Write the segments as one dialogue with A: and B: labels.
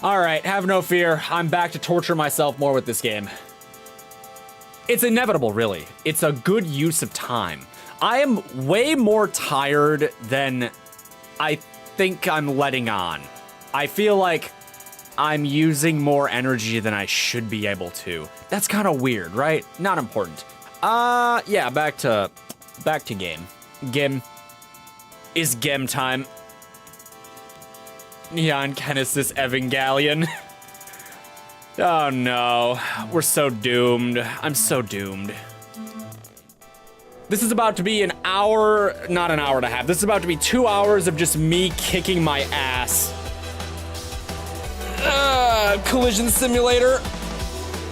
A: All right, have no fear. I'm back to torture myself more with this game. It's inevitable, really. It's a good use of time. I am way more tired than I think I'm letting on. I feel like I'm using more energy than I should be able to. That's kind of weird, right? Not important. Yeah, back to game. Game. Is game time. Neon Genesis Evangelion. Oh no, we're so doomed. I'm so doomed. This is about to be an hour, not an hour and a half. This is about to be 2 hours of just me kicking my ass. Collision simulator.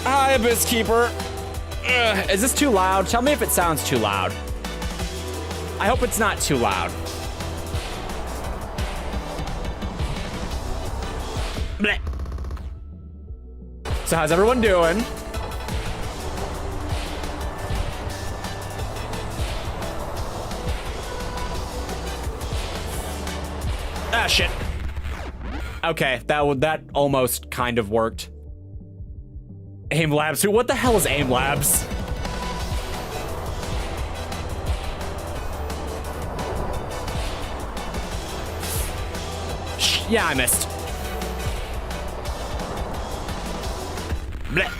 A: Hi, Abyss Keeper. Is this too loud? Tell me if it sounds too loud. I hope it's not too loud. Blech. So how's everyone doing? Ah, shit. Okay, that almost kind of worked. AIM Labs. What the hell is AIM Labs? Yeah, I missed. Blech.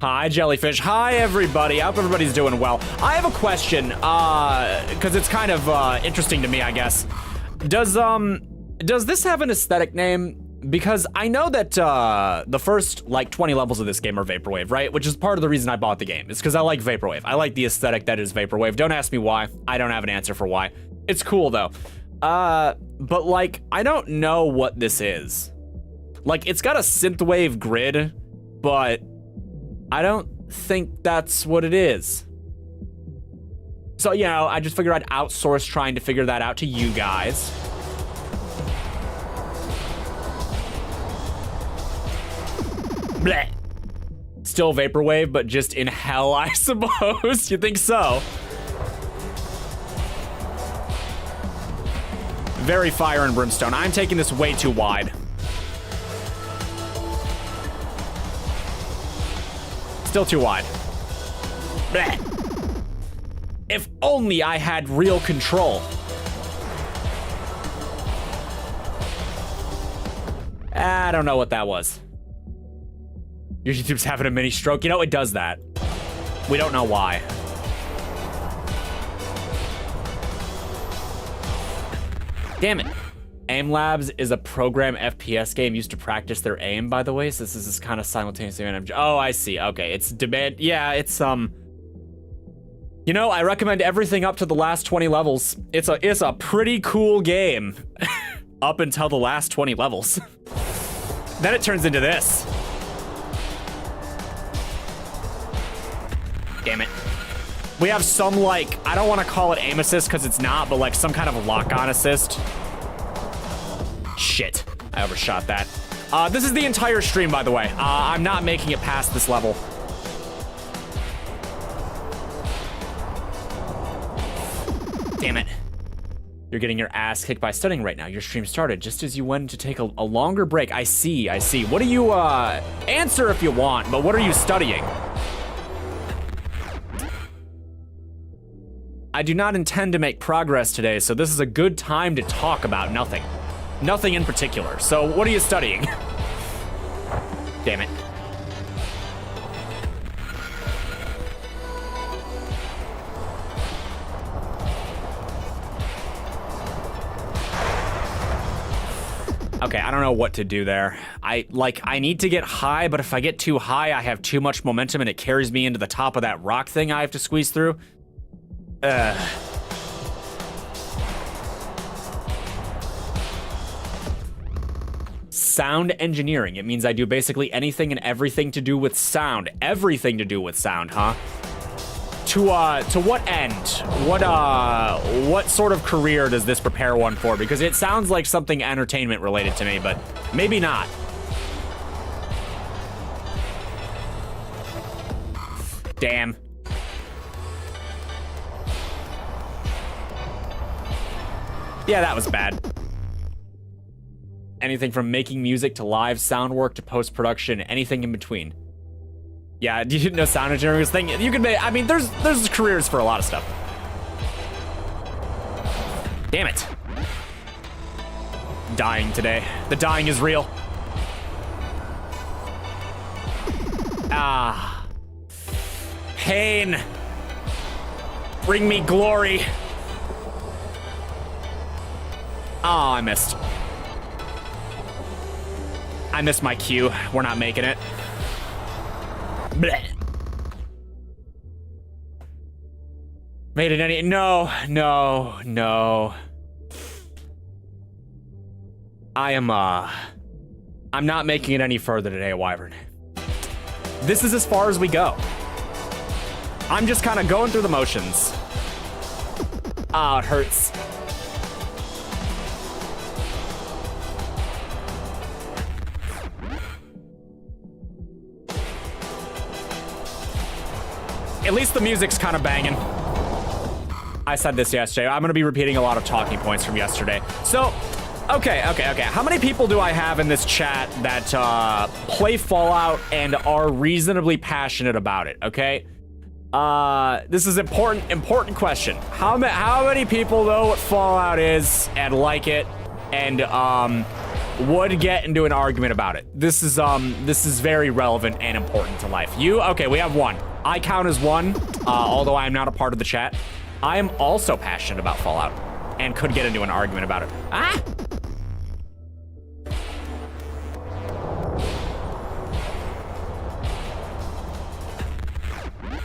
A: Hi, Jellyfish. Hi, everybody. I hope everybody's doing well. I have a question, because it's kind of interesting to me, I guess. Does this have an aesthetic name? Because I know that the first, like, 20 levels of this game are Vaporwave, right? Which is part of the reason I bought the game. It's because I like Vaporwave. I like the aesthetic that is Vaporwave. Don't ask me why. I don't have an answer for why. It's cool, though. But, like, I don't know what this is. Like, it's got a synthwave grid, but I don't think that's what it is. So, you know, I just figured I'd outsource trying to figure that out to you guys. Bleh. Still Vaporwave, but just in hell, I suppose. You think so? Very fire and brimstone. I'm taking this way too wide. Still too wide. Bleh. If only I had real control. I don't know what that was. Your YouTube's having a mini stroke. You know, it does that. We don't know why. Damn it. AIM Labs is a program FPS game used to practice their aim, by the way. So this is kind of simultaneously. Oh, I see. Okay, it's demand. Yeah, it's You know, I recommend everything up to the last 20 levels. It's a pretty cool game up until the last 20 levels. Then it turns into this. Damn it. We have some, like, I don't want to call it aim assist because it's not, but like some kind of lock-on assist. Shit, I overshot that. This is the entire stream, by the way. I'm not making it past this level. Damn it. You're getting your ass kicked by studying right now. Your stream started just as you went to take a longer break. I see. What do you, answer if you want, but what are you studying? I do not intend to make progress today, so this is a good time to talk about nothing. Nothing in particular. So what are you studying? Damn it. Okay, I don't know what to do there. I need to get high, but if I get too high, I have too much momentum and it carries me into the top of that rock thing I have to squeeze through. Sound engineering. It means I do basically anything and everything to do with sound. Everything to do with sound, huh? To what end? What sort of career does this prepare one for? Because it sounds like something entertainment related to me, but maybe not. Damn. Yeah, that was bad. Anything from making music to live sound work to post-production, anything in between. Yeah, you didn't know sound engineering was a thing? You could make, I mean, there's careers for a lot of stuff. Damn it. Dying today. The dying is real. Ah. Pain. Bring me glory. Oh, I missed. I missed my cue. We're not making it. Blech. Made it any... No. I'm not making it any further today, Wyvern. This is as far as we go. I'm just kind of going through the motions. Ah, it hurts. At least the music's kind of banging. I said this yesterday. I'm going to be repeating a lot of talking points from yesterday. So, okay. How many people do I have in this chat that play Fallout and are reasonably passionate about it, okay? This is important question. How many people know what Fallout is and like it and would get into an argument about it? This is very relevant and important to life. You? Okay, we have one. I count as one, although I am not a part of the chat. I am also passionate about Fallout and could get into an argument about it. Ah!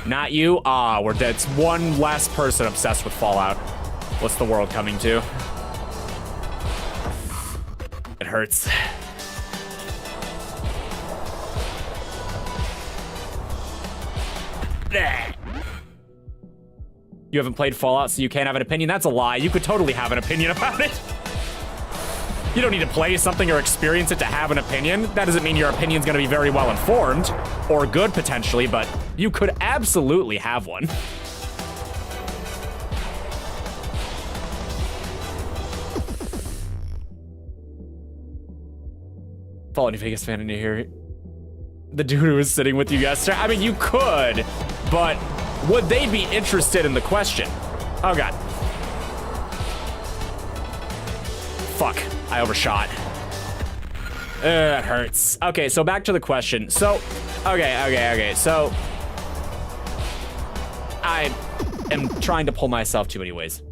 A: Not you? Ah, we're dead. It's one less person obsessed with Fallout. What's the world coming to? It hurts. You haven't played Fallout, so you can't have an opinion? That's a lie. You could totally have an opinion about it. You don't need to play something or experience it to have an opinion. That doesn't mean your opinion's gonna be very well informed, or good potentially, but you could absolutely have one. Fallout New Vegas fan in here. The dude who was sitting with you yesterday. I mean, you could, but would they be interested in the question? Oh, God. Fuck, I overshot. That hurts. Okay, so back to the question. So, okay. So, I am trying to pull myself too many ways.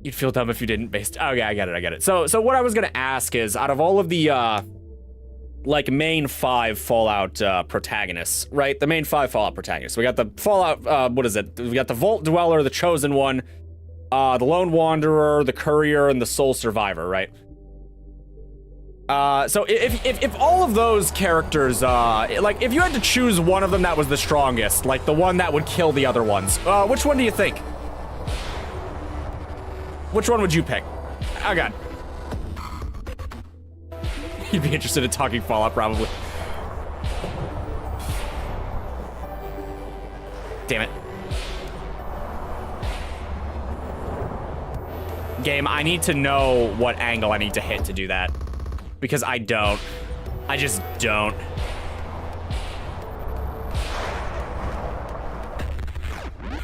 A: You'd feel dumb if you didn't based... Okay, I get it. So what I was gonna ask is, out of all of the, like, main 5 Fallout protagonists, right? The main 5 Fallout protagonists. We got the Fallout, what is it? We got the Vault Dweller, the Chosen One, the Lone Wanderer, the Courier, and the Sole Survivor, right? So if all of those characters, like, if you had to choose one of them that was the strongest, like the one that would kill the other ones, which one do you think? Which one would you pick? Oh, God. You'd be interested in talking Fallout, probably. Damn it. Game, I need to know what angle I need to hit to do that. Because I don't. I just don't.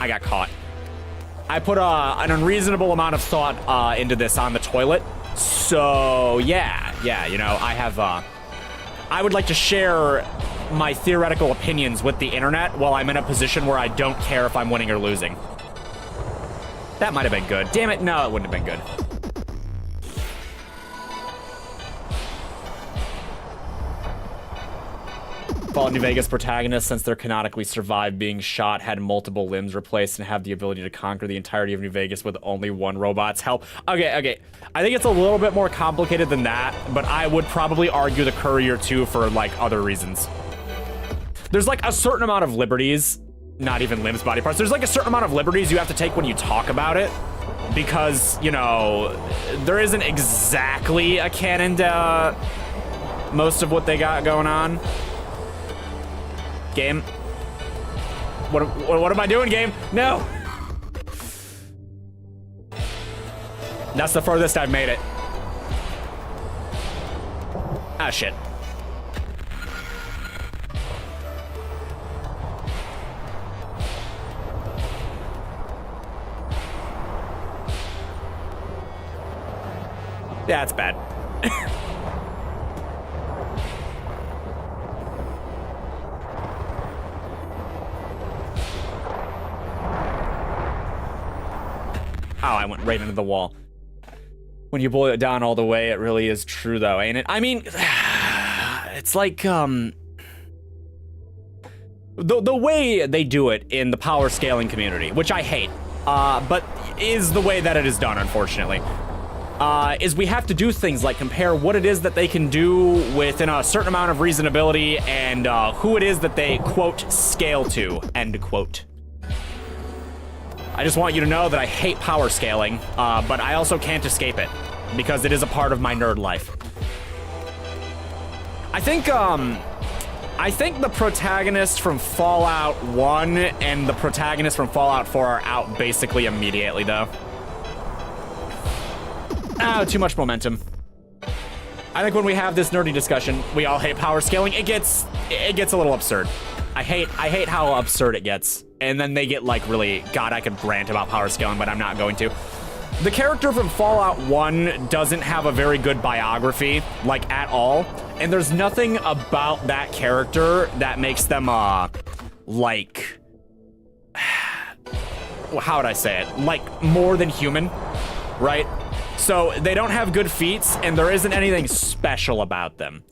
A: I got caught. I put an unreasonable amount of thought into this on the toilet. So, yeah, you know, I have, I would like to share my theoretical opinions with the internet while I'm in a position where I don't care if I'm winning or losing. That might have been good. Damn it, no, it wouldn't have been good. Fallout New Vegas protagonists, since they're canonically survived being shot, had multiple limbs replaced, and have the ability to conquer the entirety of New Vegas with only one robot's help. Okay. I think it's a little bit more complicated than that, but I would probably argue the Courier too for, like, other reasons. There's, like, a certain amount of liberties, not even limbs, body parts. There's, like, a certain amount of liberties you have to take when you talk about it, because, you know, there isn't exactly a canon to most of what they got going on. Game. What am I doing, game? No. That's the furthest I've made it. Ah, shit. Yeah, it's bad. Oh, I went right into the wall. When you boil it down all the way, it really is true, though, ain't it? I mean, it's like, the way they do it in the power scaling community, which I hate, but is the way that it is done, unfortunately, is we have to do things like compare what it is that they can do within a certain amount of reasonability and who it is that they, quote, scale to, end quote. I just want you to know that I hate power scaling, but I also can't escape it, because it is a part of my nerd life. I think the protagonist from Fallout 1 and the protagonist from Fallout 4 are out basically immediately, though. Oh, too much momentum. I think when we have this nerdy discussion, we all hate power scaling. It gets a little absurd. I hate how absurd it gets. And then they get like really, God, I could rant about power scaling, but I'm not going to. The character from Fallout 1 doesn't have a very good biography, like at all. And there's nothing about that character that makes them, like, how would I say it? Like more than human, right? So they don't have good feats and there isn't anything special about them.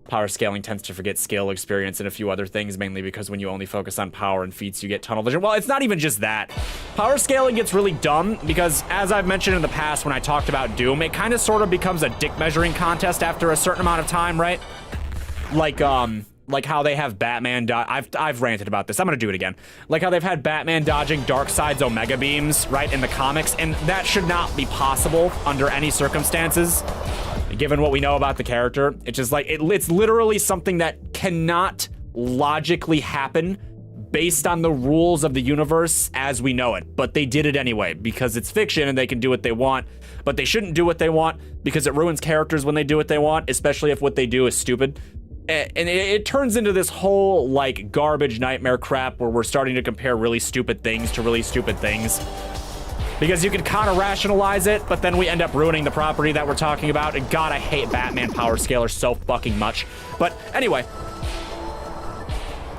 A: Power scaling tends to forget skill, experience, and a few other things, mainly because when you only focus on power and feats, you get tunnel vision. Well, it's not even just that. Power scaling gets really dumb because, as I've mentioned in the past when I talked about Doom, it kind of sort of becomes a dick measuring contest after a certain amount of time, right? Like how they have Batman I've ranted about this. I'm gonna do it again. Like how they've had Batman dodging Darkseid's Omega beams, right, in the comics, and that should not be possible under any circumstances. Given what we know about the character, it's just like, it's literally something that cannot logically happen based on the rules of the universe as we know it. But they did it anyway, because it's fiction and they can do what they want, but they shouldn't do what they want because it ruins characters when they do what they want, especially if what they do is stupid. And it turns into this whole, like, garbage nightmare crap where we're starting to compare really stupid things to really stupid things. Because you can kind of rationalize it, but then we end up ruining the property that we're talking about. And God, I hate Batman power scaler so fucking much. But anyway,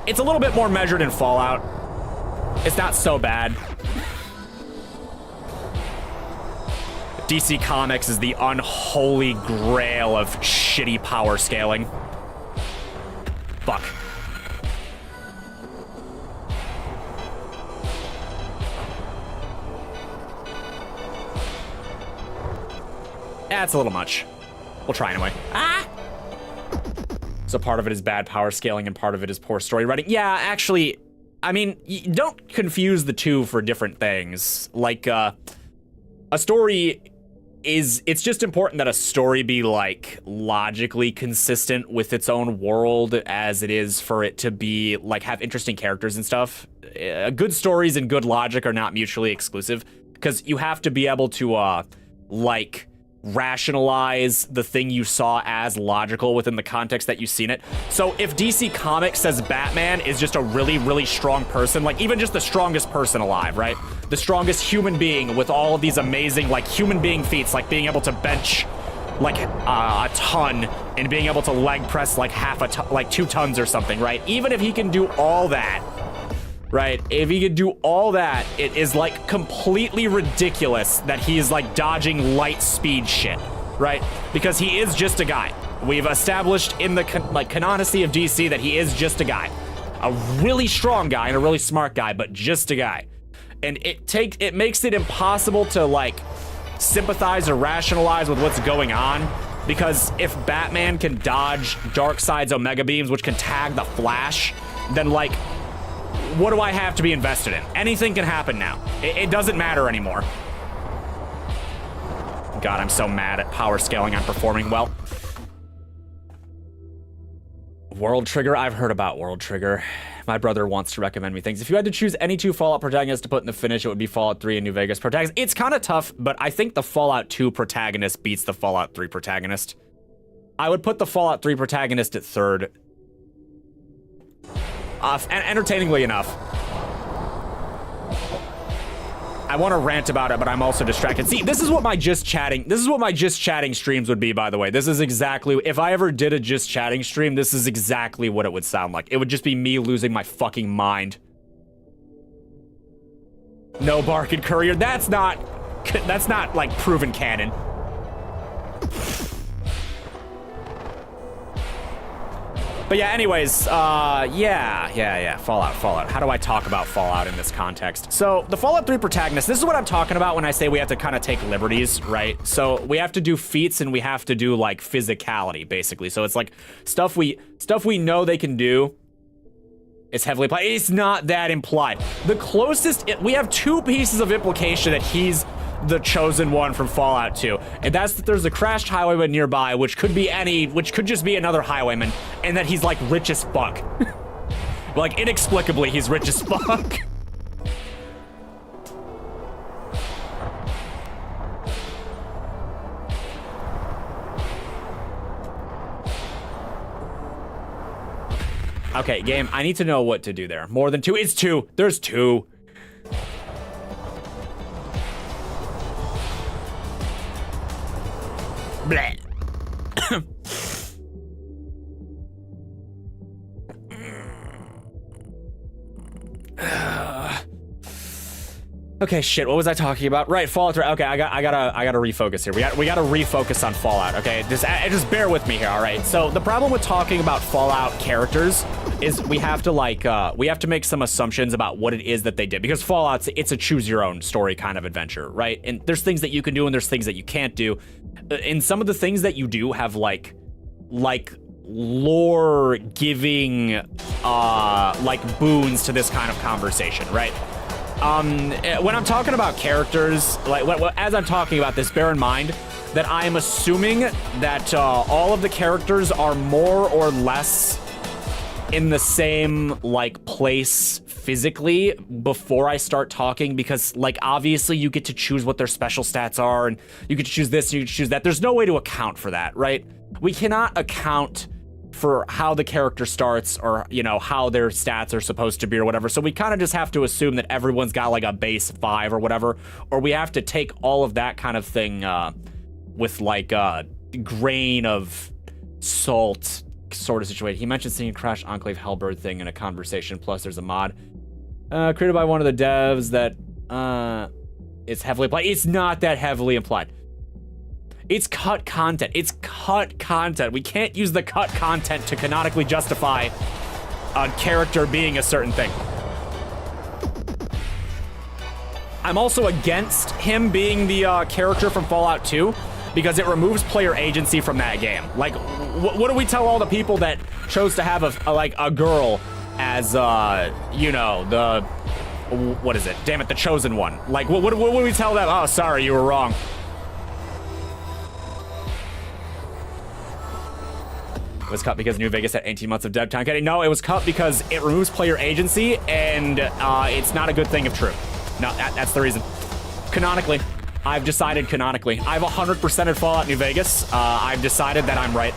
A: it's a little bit more measured in Fallout. It's not so bad. DC Comics is the unholy grail of shitty power scaling. Fuck. That's a little much. We'll try anyway. Ah! So part of it is bad power scaling and part of it is poor story writing. Yeah, actually, I mean, don't confuse the two for different things. Like, a story is, it's just important that a story be, like, logically consistent with its own world as it is for it to be, like, have interesting characters and stuff. Good stories and good logic are not mutually exclusive, because you have to be able to, like, rationalize the thing you saw as logical within the context that you've seen it. So if DC Comics says Batman is just a really, really strong person, like even just the strongest person alive, right? The strongest human being with all of these amazing, like, human being feats, like being able to bench like a ton and being able to leg press like like 2 tons or something, right? Even if he can do all that, right? If he could do all that, it is like completely ridiculous that he is like dodging light speed shit, right? Because he is just a guy. We've established in the canonicity of DC that he is just a guy. A really strong guy and a really smart guy, but just a guy. And it makes it impossible to like sympathize or rationalize with what's going on, because if Batman can dodge Darkseid's Omega beams, which can tag the Flash, then like, what do I have to be invested in? Anything can happen now. It doesn't matter anymore. God, I'm so mad at power scaling on performing well. World Trigger? I've heard about World Trigger. My brother wants to recommend me things. If you had to choose any 2 Fallout protagonists to put in the finish, it would be Fallout 3 and New Vegas protagonist. It's kind of tough, but I think the Fallout 2 protagonist beats the Fallout 3 protagonist. I would put the Fallout 3 protagonist at 3rd. Entertainingly enough. I want to rant about it, but I'm also distracted. See, this is what my just chatting streams would be, by the way. This is exactly, if I ever did a just chatting stream, this is exactly what it would sound like. It would just be me losing my fucking mind. No Bark and Courier. That's not like proven canon. But yeah, anyways, yeah, Fallout. How do I talk about Fallout in this context? So, the Fallout 3 protagonist, this is what I'm talking about when I say we have to kind of take liberties, right? So, we have to do feats and we have to do, like, physicality, basically. So, it's like, stuff we know they can do. It's heavily implied. It's not that implied. The closest, we have 2 pieces of implication that he's the chosen one from Fallout 2, and that's that there's a crashed highwayman nearby, which could just be another highwayman, and that he's like rich as fuck. Like inexplicably, he's rich as fuck. Okay, game, I need to know what to do there. More than 2? It's 2. There's 2. Bleh. Okay, shit. What was I talking about? Right, Fallout 3. Okay, I gotta refocus here. We gotta refocus on Fallout. Okay, just bear with me here. All right. So the problem with talking about Fallout characters is we have to make some assumptions about what it is that they did, because Fallout's it's a choose your own story kind of adventure, right? And there's things that you can do and there's things that you can't do. And some of the things that you do have like lore giving like boons to this kind of conversation, right? When I'm talking about characters, like as I'm talking about this, bear in mind that I am assuming that all of the characters are more or less in the same like place physically before I start talking, because like obviously you get to choose what their special stats are and you get to choose this and you get to choose that. There's no way to account for that, right? We cannot account for how the character starts or, you know, how their stats are supposed to be or whatever. So we kind of just have to assume that everyone's got like a base 5 or whatever, or we have to take all of that kind of thing with like a grain of salt sort of situation. He mentioned seeing Crash Enclave Hellbird thing in a conversation, plus there's a mod created by one of the devs that it's heavily implied. It's not that heavily implied. It's cut content. It's cut content. We can't use the cut content to canonically justify a character being a certain thing. I'm also against him being the character from Fallout 2 because it removes player agency from that game. Like, what do we tell all the people that chose to have a girl as, you know, the, what is it? Damn it, the chosen one. Like, what do we tell them? Oh, sorry, you were wrong. It was cut because New Vegas had 18 months of dev time. No, it was cut because it removes player agency, and it's not a good thing if true. No, that's the reason. Canonically. I've decided canonically. I've 100%ed Fallout New Vegas. I've decided that I'm right.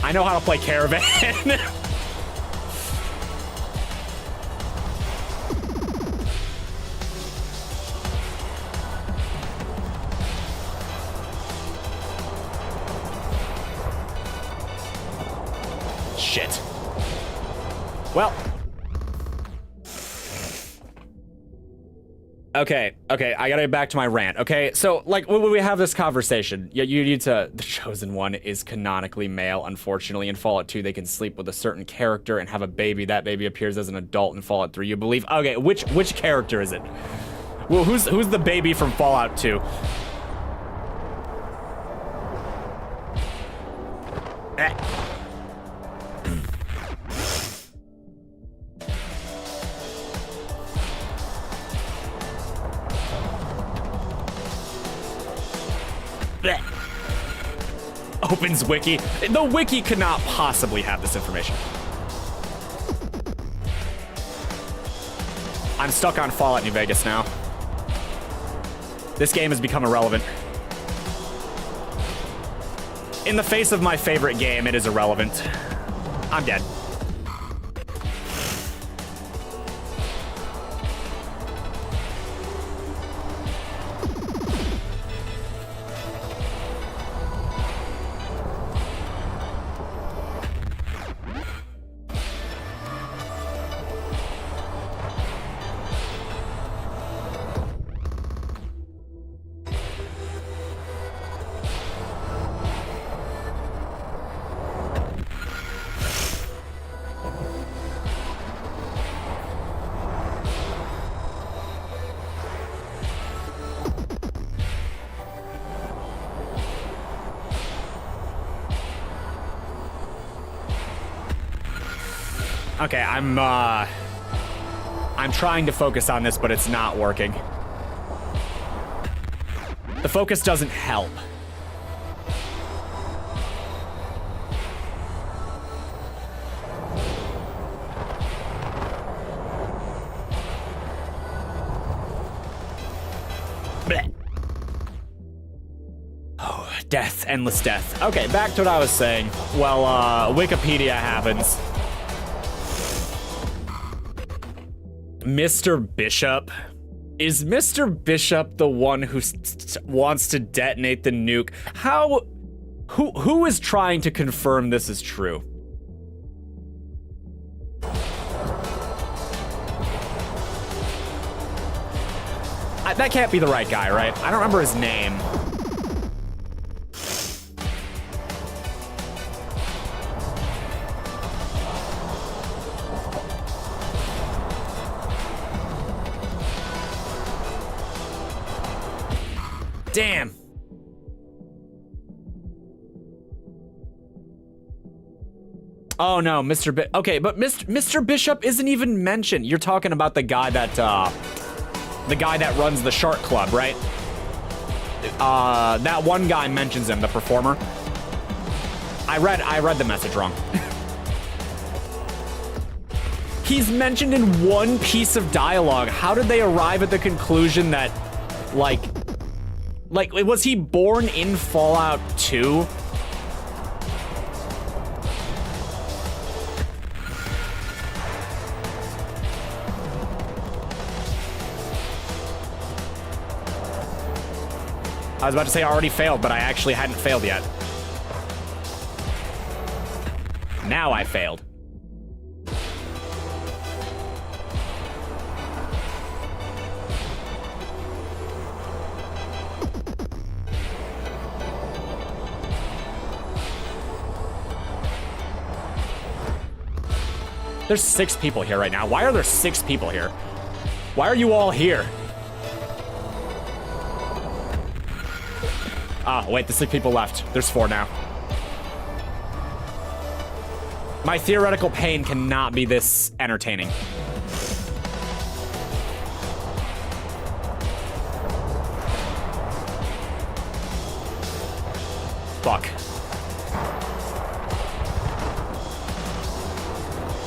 A: I know how to play Caravan. Shit. Well. Okay, I gotta get back to my rant. Okay, so, like, when we have this conversation, you need to... The Chosen One is canonically male, unfortunately. In Fallout 2, they can sleep with a certain character and have a baby. That baby appears as an adult in Fallout 3, you believe? Okay, which character is it? Well, who's the baby from Fallout 2? Opens wiki. The wiki could not possibly have this information. I'm stuck on Fallout New Vegas now. This game has become irrelevant. In the face of my favorite game, it is irrelevant. I'm dead. Okay, I'm trying to focus on this, but it's not working. The focus doesn't help. Blech. Oh, death, endless death. Okay, back to what I was saying. Well, Wikipedia happens. Mr. Bishop? Is Mr. Bishop the one who wants to detonate the nuke? How? Who is trying to confirm this is true? That can't be the right guy, right? I don't remember his name. Damn. Oh no, okay, but Mr. Bishop isn't even mentioned. You're talking about the guy that runs the Shark Club, right? That one guy mentions him, the performer. I read the message wrong. He's mentioned in one piece of dialogue. How did they arrive at the conclusion that, like, was he born in Fallout 2? I was about to say I already failed, but I actually hadn't failed yet. Now I failed. There's 6 people here right now. Why are there 6 people here? Why are you all here? Ah, wait, the 6 people left. There's 4 now. My theoretical pain cannot be this entertaining. Fuck.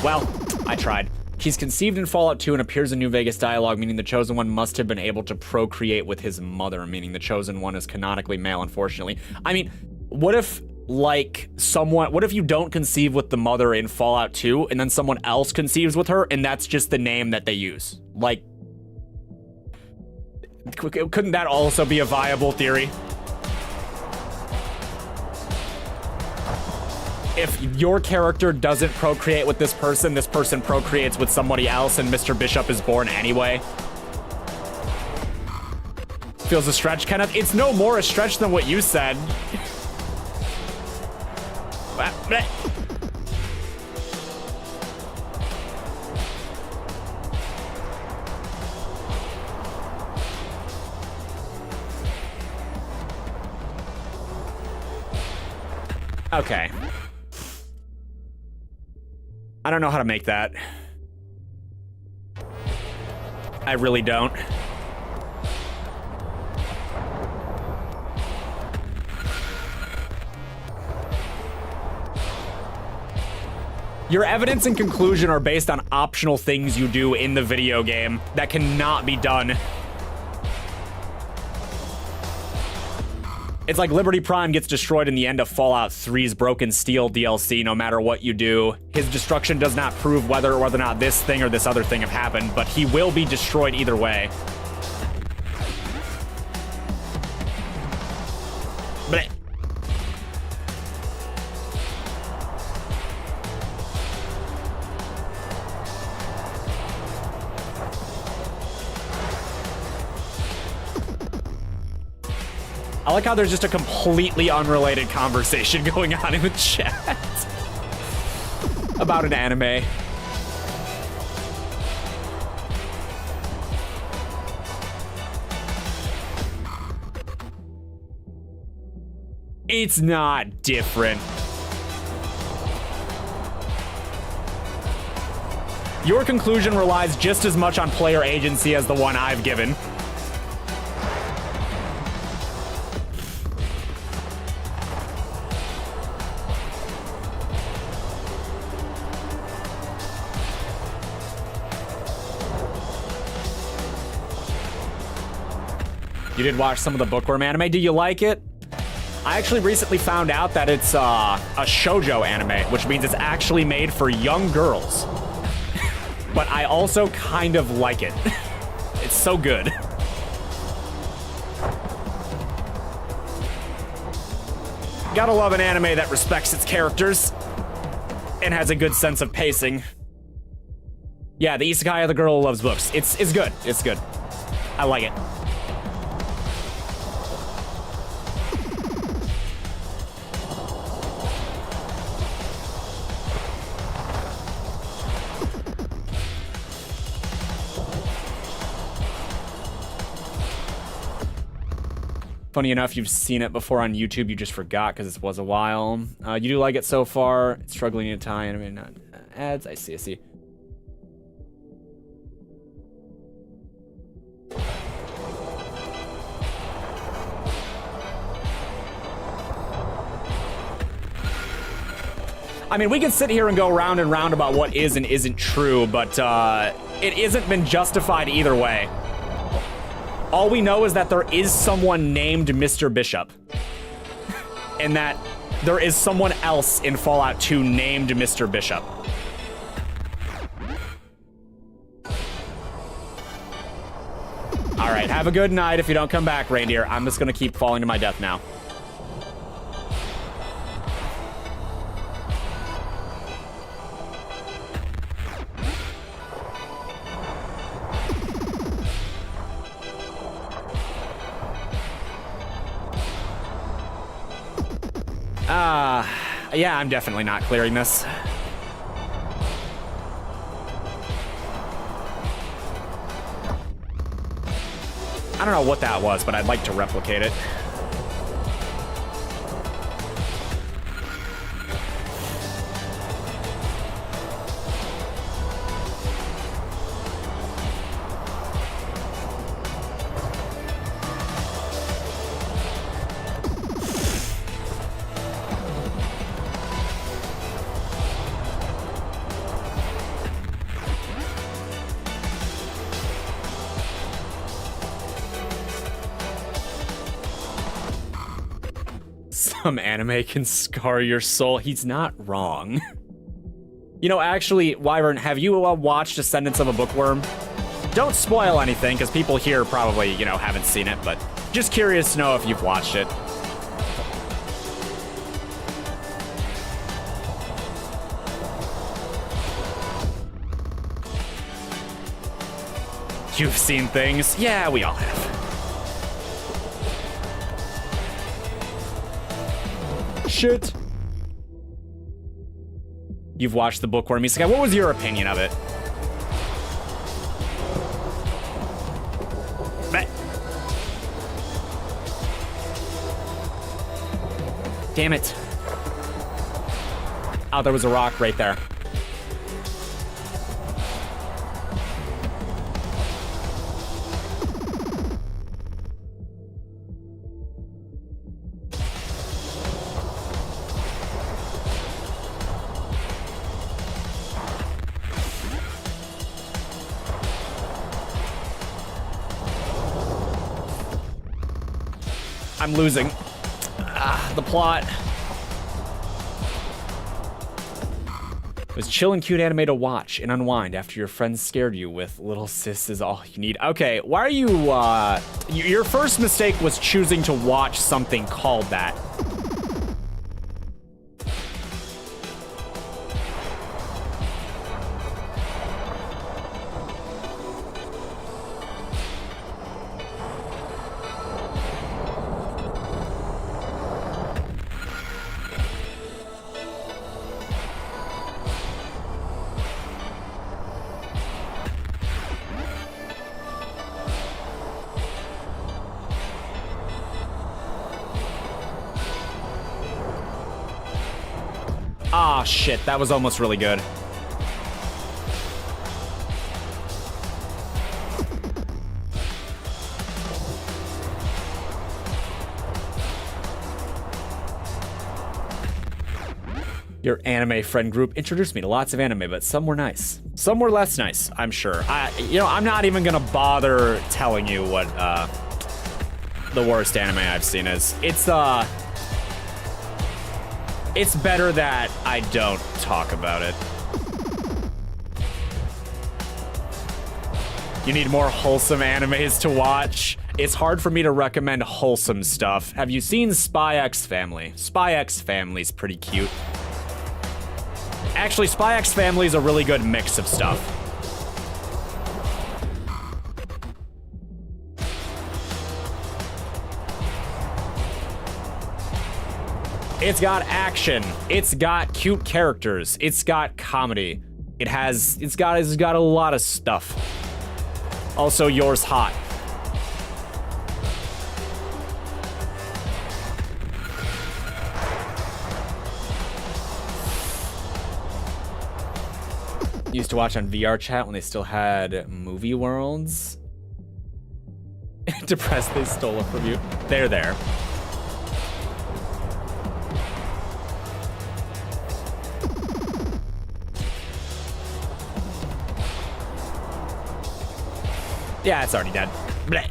A: Well, I tried. He's conceived in Fallout 2 and appears in New Vegas dialogue, meaning the Chosen One must have been able to procreate with his mother, meaning the Chosen One is canonically male, unfortunately. I mean, what if, like, what if you don't conceive with the mother in Fallout 2, and then someone else conceives with her, and that's just the name that they use? Like, couldn't that also be a viable theory? If your character doesn't procreate with this person procreates with somebody else, and Mr. Bishop is born anyway. Feels a stretch, Kenneth? It's no more a stretch than what you said. Okay. I don't know how to make that. I really don't. Your evidence and conclusion are based on optional things you do in the video game that cannot be done. It's like Liberty Prime gets destroyed in the end of Fallout 3's Broken Steel DLC no matter what you do. His destruction does not prove whether or not this thing or this other thing have happened, but he will be destroyed either way. Blech. I like how there's just a completely unrelated conversation going on in the chat about an anime. It's not different. Your conclusion relies just as much on player agency as the one I've given. You did watch some of the Bookworm anime. Do you like it? I actually recently found out that it's a shoujo anime, which means it's actually made for young girls. But I also kind of like it. It's so good. Gotta love an anime that respects its characters and has a good sense of pacing. Yeah, the isekai of the girl who loves books. It's good. It's good. I like it. Funny enough, you've seen it before on YouTube, you just forgot because it was a while. You do like it so far. It's struggling to tie anime, not ads. I see, I see. I mean, we can sit here and go round and round about what is and isn't true, but it isn't been justified either way. All we know is that there is someone named Mr. Bishop. And that there is someone else in Fallout 2 named Mr. Bishop. All right, have a good night. If you don't come back, reindeer, I'm just gonna keep falling to my death now. Yeah, I'm definitely not clearing this. I don't know what that was, but I'd like to replicate it. Some anime can scar your soul. He's not wrong. You know, actually, Wyvern, have you watched Descendants of a Bookworm? Don't spoil anything, because people here probably, you know, haven't seen it, but just curious to know if you've watched it. You've seen things? Yeah, we all have. Shit. You've watched the Bookworm Isekai. What was your opinion of it? Damn it. Oh, there was a rock right there. I'm losing. The plot. It was chill and cute anime to watch and unwind after your friends scared you with Little Sis is all you need. Okay, why are you, your first mistake was choosing to watch something called that. Ah, shit, that was almost really good. Your anime friend group introduced me to lots of anime, but some were nice. Some were less nice, I'm sure. I'm not even gonna bother telling you what, the worst anime I've seen is. It's better that I don't talk about it. You need more wholesome animes to watch. It's hard for me to recommend wholesome stuff. Have you seen Spy X Family? Spy X Family's pretty cute. Actually, Spy X Family's a really good mix of stuff. It's got action. It's got cute characters. It's got comedy. It's got a lot of stuff. Also, yours hot. Used to watch on VR chat when they still had movie worlds. Depressed they stole it from you. They're there. Yeah, it's already dead. Blech.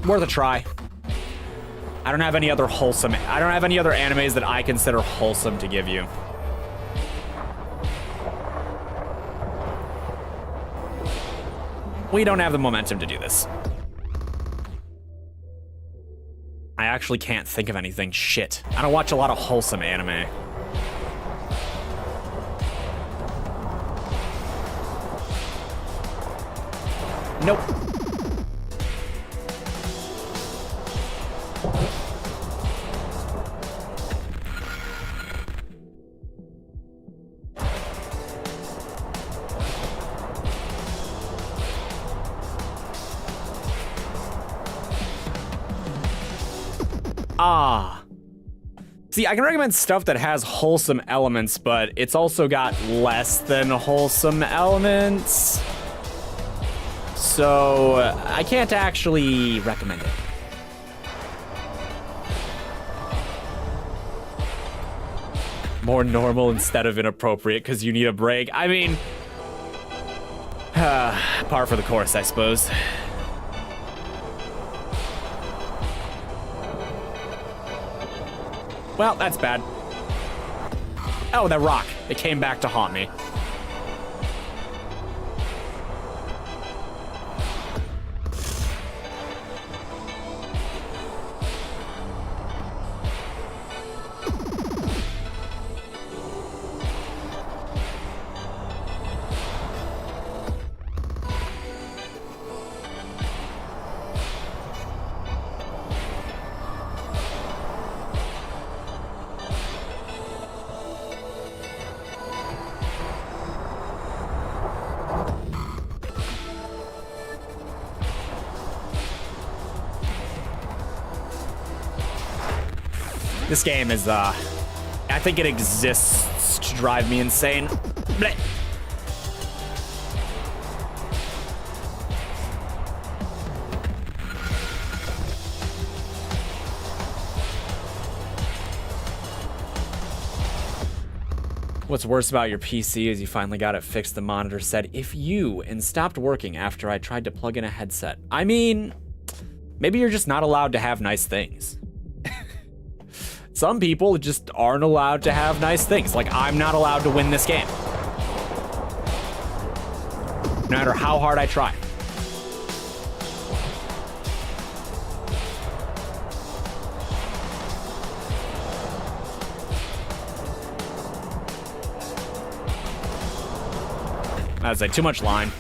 A: Worth a try. I don't have any other animes that I consider wholesome to give you. We don't have the momentum to do this. I actually can't think of anything. Shit. I don't watch a lot of wholesome anime. Nope. See, I can recommend stuff that has wholesome elements, but it's also got less than wholesome elements. So, I can't actually recommend it. More normal instead of inappropriate because you need a break. I mean, par for the course, I suppose. Well, that's bad. Oh, that rock. It came back to haunt me. This game is, I think it exists to drive me insane. Blech. What's worse about your PC is you finally got it fixed. The monitor said, if you, and stopped working after I tried to plug in a headset. I mean, maybe you're just not allowed to have nice things. Some people just aren't allowed to have nice things. Like, I'm not allowed to win this game. No matter how hard I try. That's like too much line.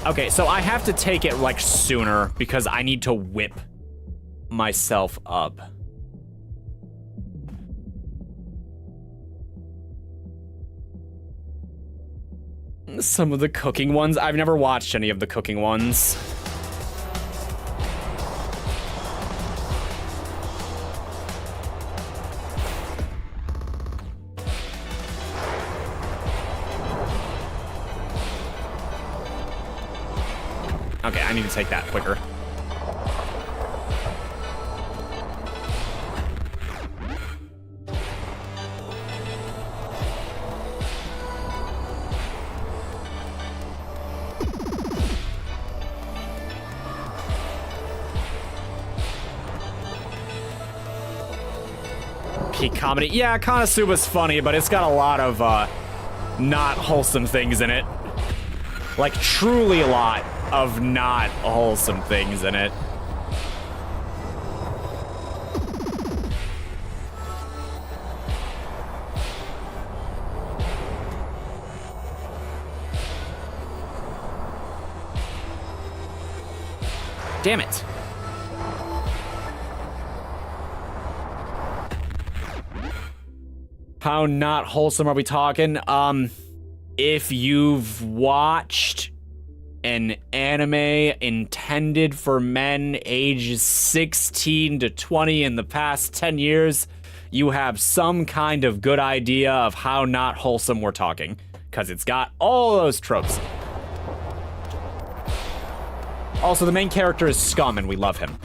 A: Okay, so I have to take it like sooner because I need to whip myself up. Some of the cooking ones. I've never watched any of the cooking ones. Okay, I need to take that quicker. Peak comedy. Yeah, Konosuba's funny, but it's got a lot of not wholesome things in it. Like, truly a lot of not wholesome things in it. Damn it. How not wholesome are we talking? If you've watched an anime intended for men ages 16 to 20 in the past 10 years, you have some kind of good idea of how not wholesome we're talking, because it's got all those tropes. Also, the main character is scum and we love him.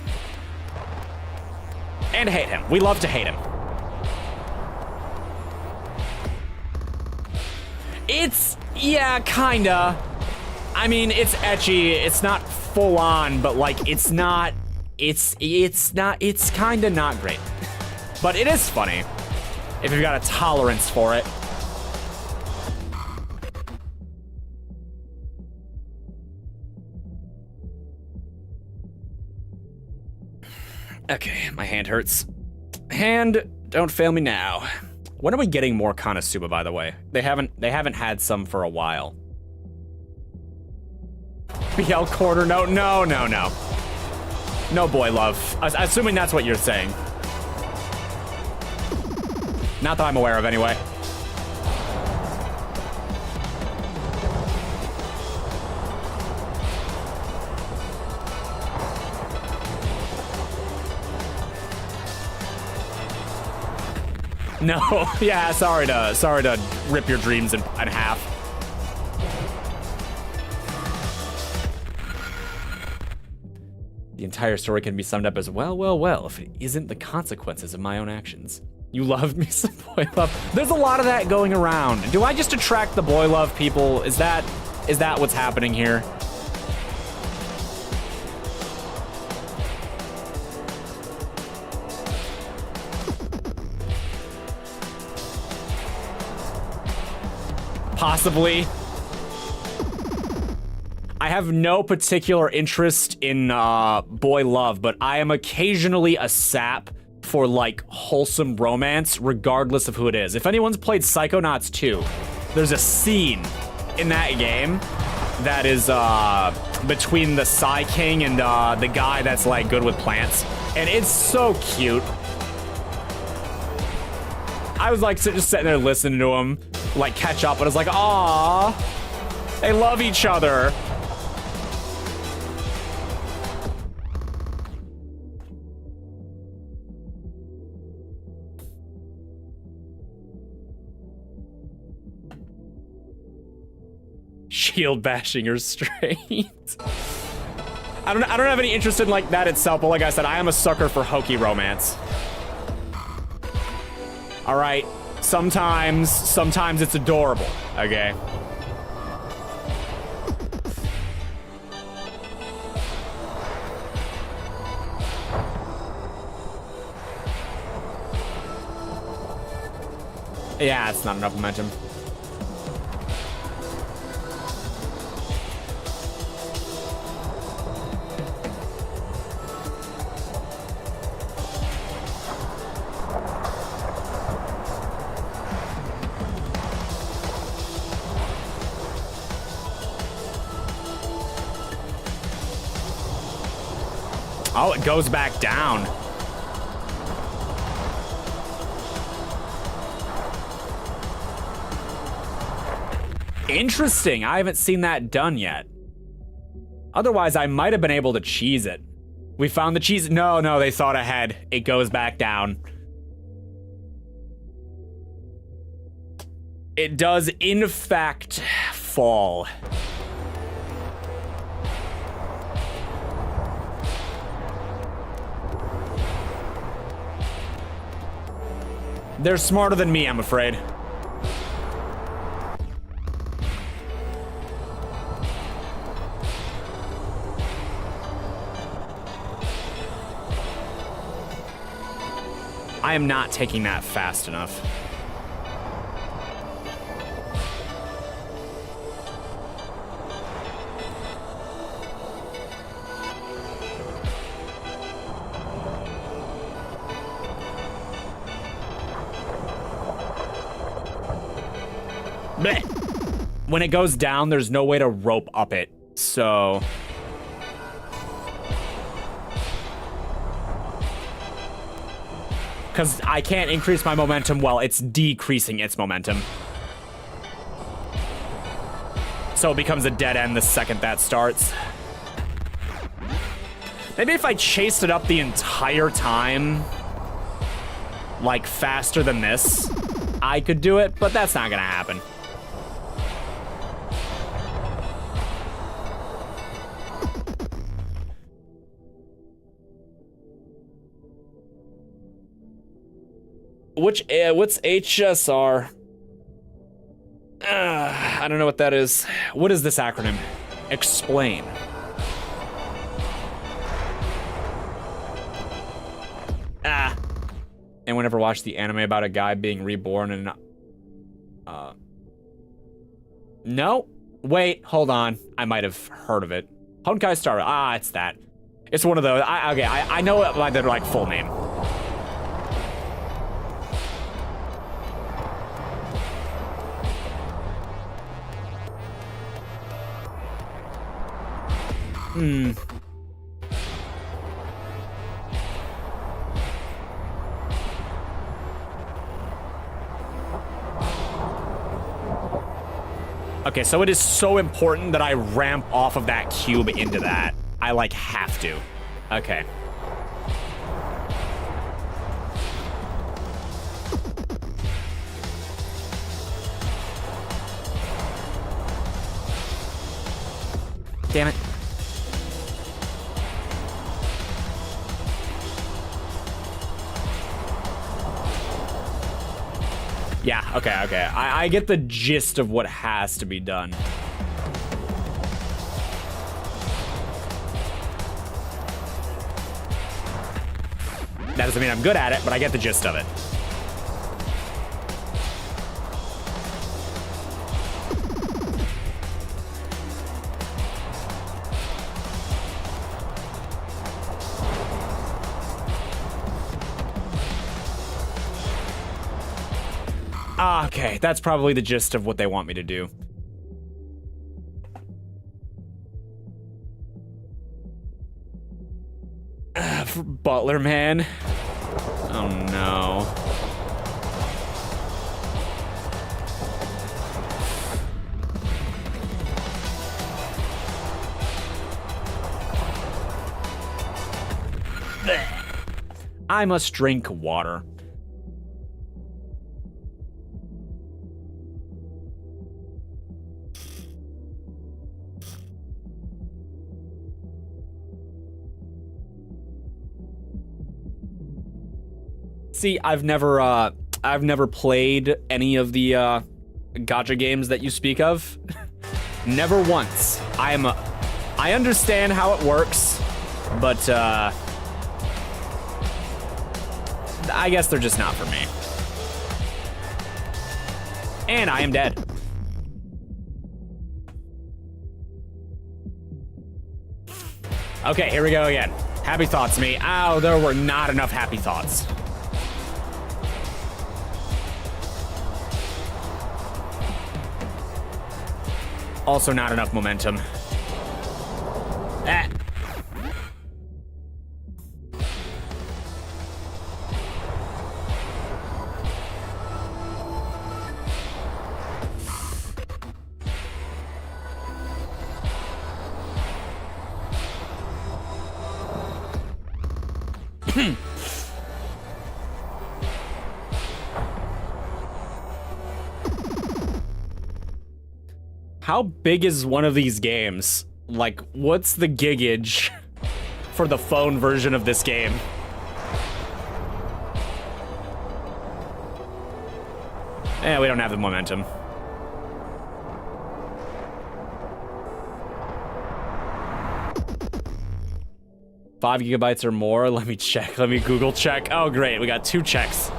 A: And hate him. We love to hate him. It's, yeah, kinda. I mean, it's ecchi, it's not full on, but like, it's kinda not great. But it is funny, if you've got a tolerance for it. Okay, my hand hurts. Hand, don't fail me now. When are we getting more Konosuba, by the way? They haven't had some for a while. BL corner, no. No boy love. Assuming that's what you're saying. Not that I'm aware of, anyway. No, yeah, sorry to rip your dreams in half. The entire story can be summed up as, well, if it isn't the consequences of my own actions. You love me some boy love. There's a lot of that going around. Do I just attract the boy love people? Is that what's happening here? Possibly. I have no particular interest in boy love, but I am occasionally a sap for like wholesome romance, regardless of who it is. If anyone's played Psychonauts 2, there's a scene in that game that is between the Psy King and the guy that's like good with plants, and it's so cute. I was like just sitting there listening to him like catch up, and I was like, aww, they love each other. shield bashing restraint. I don't have any interest in like that itself, but like I said, I am a sucker for hokey romance. All right, sometimes it's adorable, okay? Yeah, it's not enough momentum. Oh, it goes back down. Interesting. I haven't seen that done yet. Otherwise, I might have been able to cheese it. We found the cheese. No, they thought ahead. It goes back down. It does, in fact, fall. They're smarter than me, I'm afraid. I am not taking that fast enough. Blech. When it goes down, there's no way to rope up it, so... Because I can't increase my momentum while it's decreasing its momentum. So it becomes a dead end the second that starts. Maybe if I chased it up the entire time, like faster than this, I could do it, but that's not gonna happen. What's HSR? I don't know what that is. What is this acronym? Explain. Anyone ever watched the anime about a guy being reborn and no? Wait, hold on. I might have heard of it. Honkai Star. It's that. It's one of those. Okay, I know it by their like full name. Okay, so it is so important that I ramp off of that cube into that. I, like, have to. Okay. Damn it. Yeah, okay. I get the gist of what has to be done. That doesn't mean I'm good at it, but I get the gist of it. Okay, that's probably the gist of what they want me to do. Butler, man. Oh, no. I must drink water. See, I've never played any of the gacha games that you speak of. Never once. I understand how it works, but I guess they're just not for me. And I am dead. Okay, here we go again. Happy thoughts, me. Ow, there were not enough happy thoughts. Also not enough momentum. Ah. How big is one of these games? Like, what's the gigage for the phone version of this game? We don't have the momentum. Five gigabytes or more? Let me check. Let me Google check. Oh, great. We got 2 checks.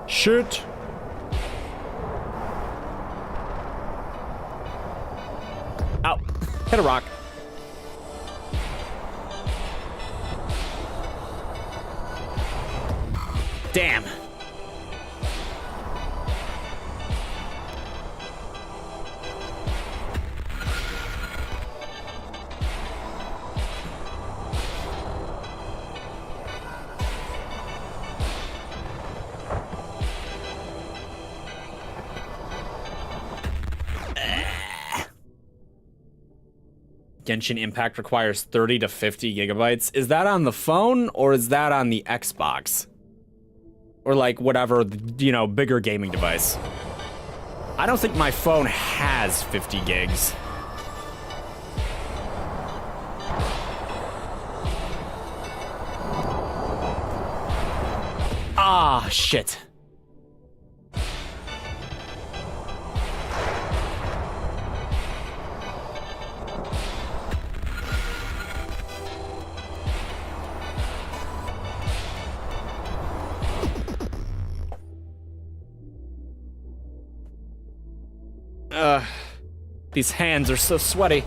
A: Shit. Ow. Hit a rock. Damn. Genshin Impact requires 30 to 50 gigabytes. Is that on the phone or is that on the Xbox? Or like whatever, you know, bigger gaming device. I don't think my phone has 50 gigs. Ah, shit. These hands are so sweaty.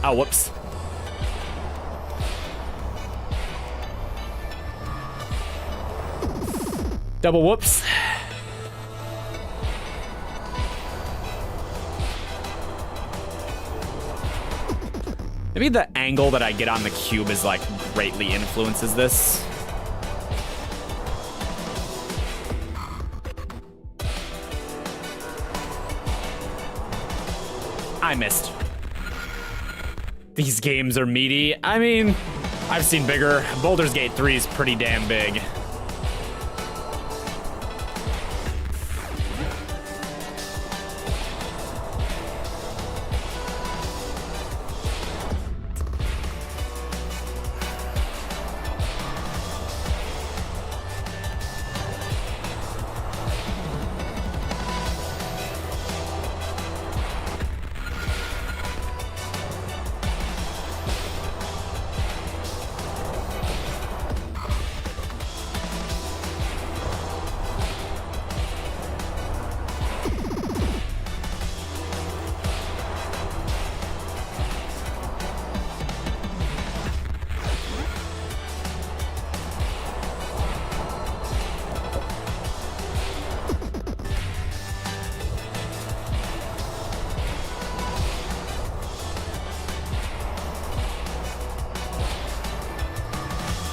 A: Oh, whoops. Double whoops. Maybe the angle that I get on the cube is like greatly influences this. I missed. These games are meaty. I mean, I've seen bigger. Baldur's Gate 3 is pretty damn big.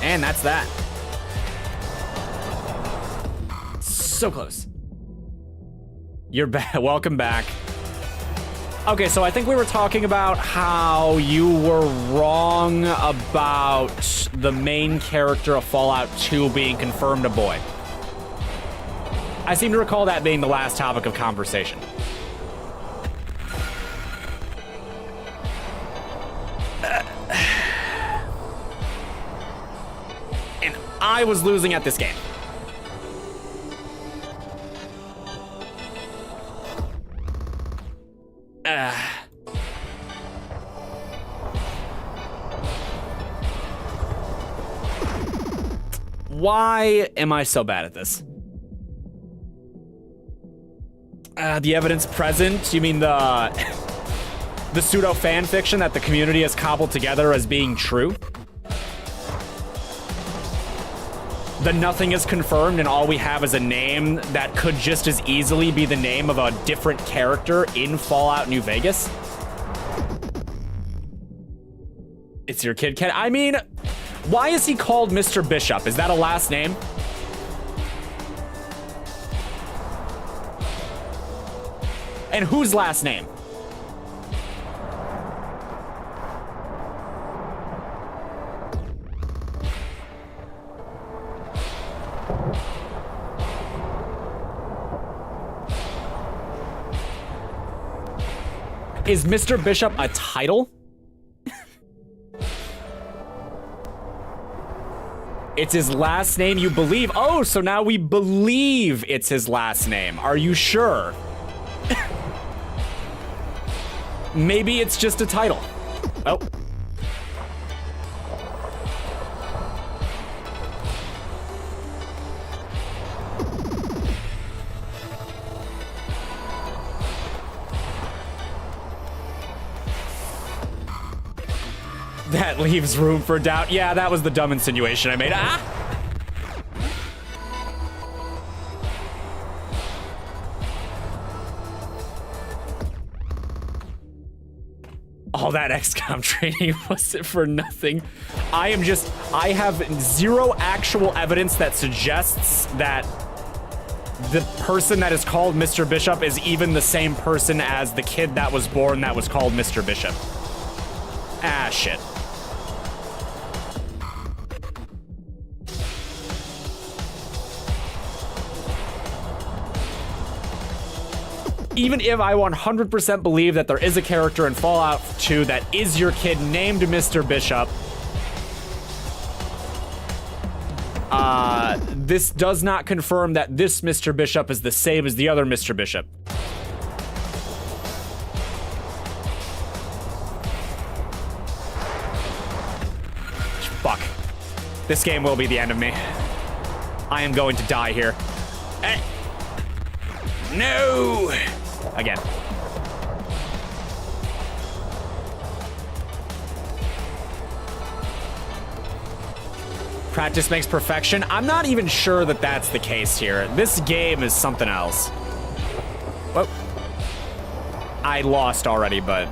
A: And that's that. So close. You're back. Welcome back. Okay, so I think we were talking about how you were wrong about the main character of Fallout 2 being confirmed a boy. I seem to recall that being the last topic of conversation. And I was losing at this game. Why am I so bad at this? The evidence present? You mean the pseudo fan fiction that the community has cobbled together as being true? The nothing is confirmed and all we have is a name that could just as easily be the name of a different character in Fallout New Vegas? It's your kid, Ken. I mean, why is he called Mr. Bishop? Is that a last name? And whose last name? Is Mr. Bishop a title? It's his last name, you believe? Oh, so now we believe it's his last name. Are you sure? Maybe it's just a title. Oh. That leaves room for doubt. Yeah, that was the dumb insinuation I made. Ah! All that XCOM training wasn't for nothing. I have zero actual evidence that suggests that the person that is called Mr. Bishop is even the same person as the kid that was born that was called Mr. Bishop. Ah, shit. Even if I 100% believe that there is a character in Fallout 2 that is your kid named Mr. Bishop, this does not confirm that this Mr. Bishop is the same as the other Mr. Bishop. Fuck. This game will be the end of me. I am going to die here. No! Again. Practice makes perfection. I'm not even sure that that's the case here. This game is something else. Whoa. I lost already, but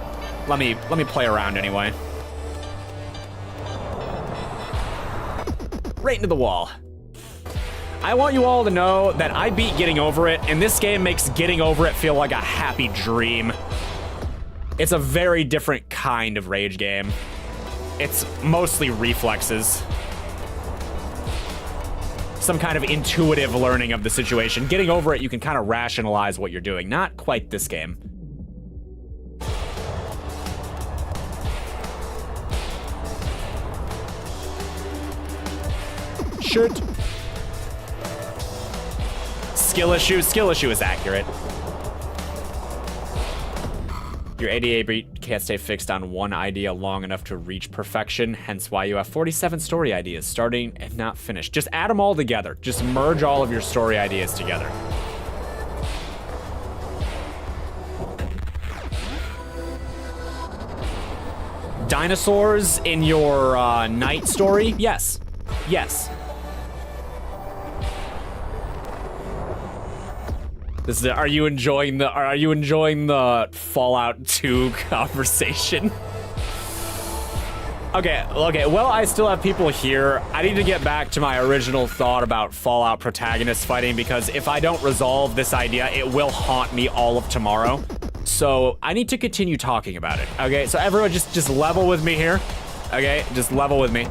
A: let me play around anyway. Right into the wall. I want you all to know that I beat Getting Over It, and this game makes Getting Over It feel like a happy dream. It's a very different kind of rage game. It's mostly reflexes. Some kind of intuitive learning of the situation. Getting Over It, you can kind of rationalize what you're doing. Not quite this game. Shit. Skill issue is accurate. Your ADA can't stay fixed on one idea long enough to reach perfection, hence why you have 47 story ideas starting and not finished. Just add them all together. Just merge all of your story ideas together. Dinosaurs in your night story? Yes. Yes. Are you enjoying the Fallout 2 conversation? Okay, well, I still have people here. I need to get back to my original thought about Fallout protagonist fighting, because if I don't resolve this idea, it will haunt me all of tomorrow. So I need to continue talking about it. Okay, so everyone just level with me here. Okay, just level with me.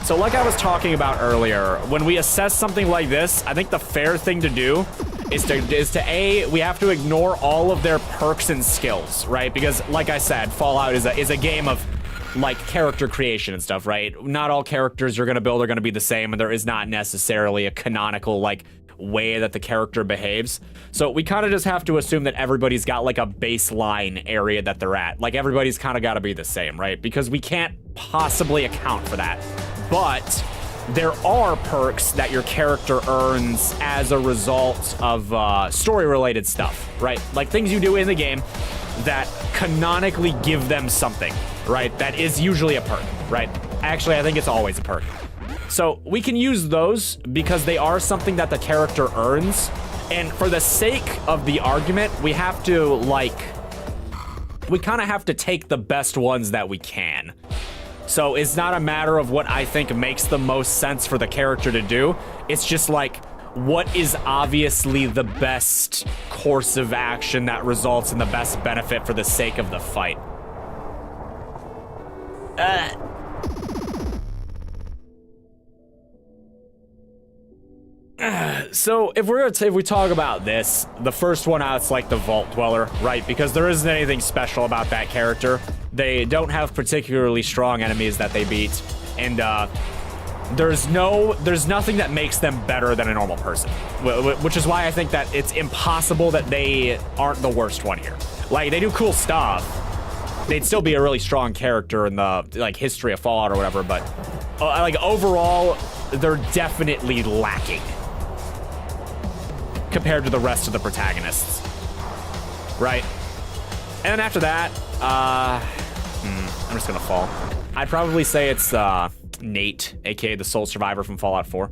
A: So like I was talking about earlier, when we assess something like this, I think the fair thing to do is to we have to ignore all of their perks and skills, right? Because like I said, Fallout is a game of like character creation and stuff, right? Not all characters you're gonna build are gonna be the same, and there is not necessarily a canonical like way that the character behaves. So we kind of just have to assume that everybody's got like a baseline area that they're at. Like everybody's kind of got to be the same, right? Because we can't possibly account for that. But there are perks that your character earns as a result of story-related stuff, right? Like things you do in the game that canonically give them something, right? That is usually a perk, right? Actually, I think it's always a perk. So we can use those because they are something that the character earns. And for the sake of the argument, we have to we kind of have to take the best ones that we can. So it's not a matter of what I think makes the most sense for the character to do. It's just like, what is obviously the best course of action that results in the best benefit for the sake of the fight. So if we talk about this, the first one out's like the Vault Dweller, right? Because there isn't anything special about that character. They don't have particularly strong enemies that they beat, and there's nothing that makes them better than a normal person, which is why I think that it's impossible that they aren't the worst one here. Like, they do cool stuff. They'd still be a really strong character in the like history of Fallout or whatever, but like overall, they're definitely lacking compared to the rest of the protagonists, right? And then after that, I'm just gonna fall. I'd probably say it's Nate, aka the Sole Survivor from Fallout 4,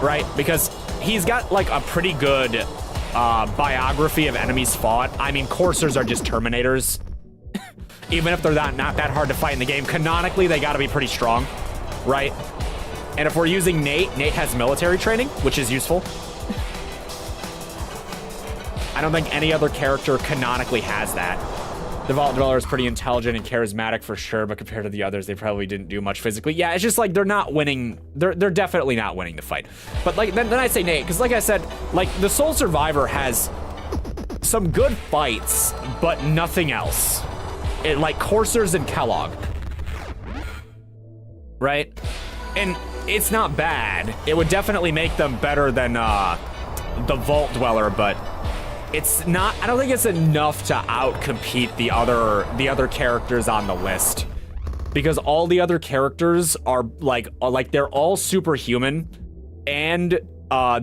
A: right? Because he's got like a pretty good biography of enemies fought. I mean, coursers are just Terminators. Even if they're not that hard to fight in the game, canonically they gotta be pretty strong, right? And if we're using Nate has military training, which is useful. I don't think any other character canonically has that. The Vault Dweller is pretty intelligent and charismatic for sure, but compared to the others, they probably didn't do much physically. Yeah, it's just like they're not winning. They're definitely not winning the fight. But like then I say Nate, because like I said, like the Sole Survivor has some good fights, but nothing else. Like Coursers and Kellogg, right? And it's not bad. It would definitely make them better than the Vault Dweller, but it's not. I don't think it's enough to outcompete the other characters on the list, because all the other characters are like they're all superhuman, and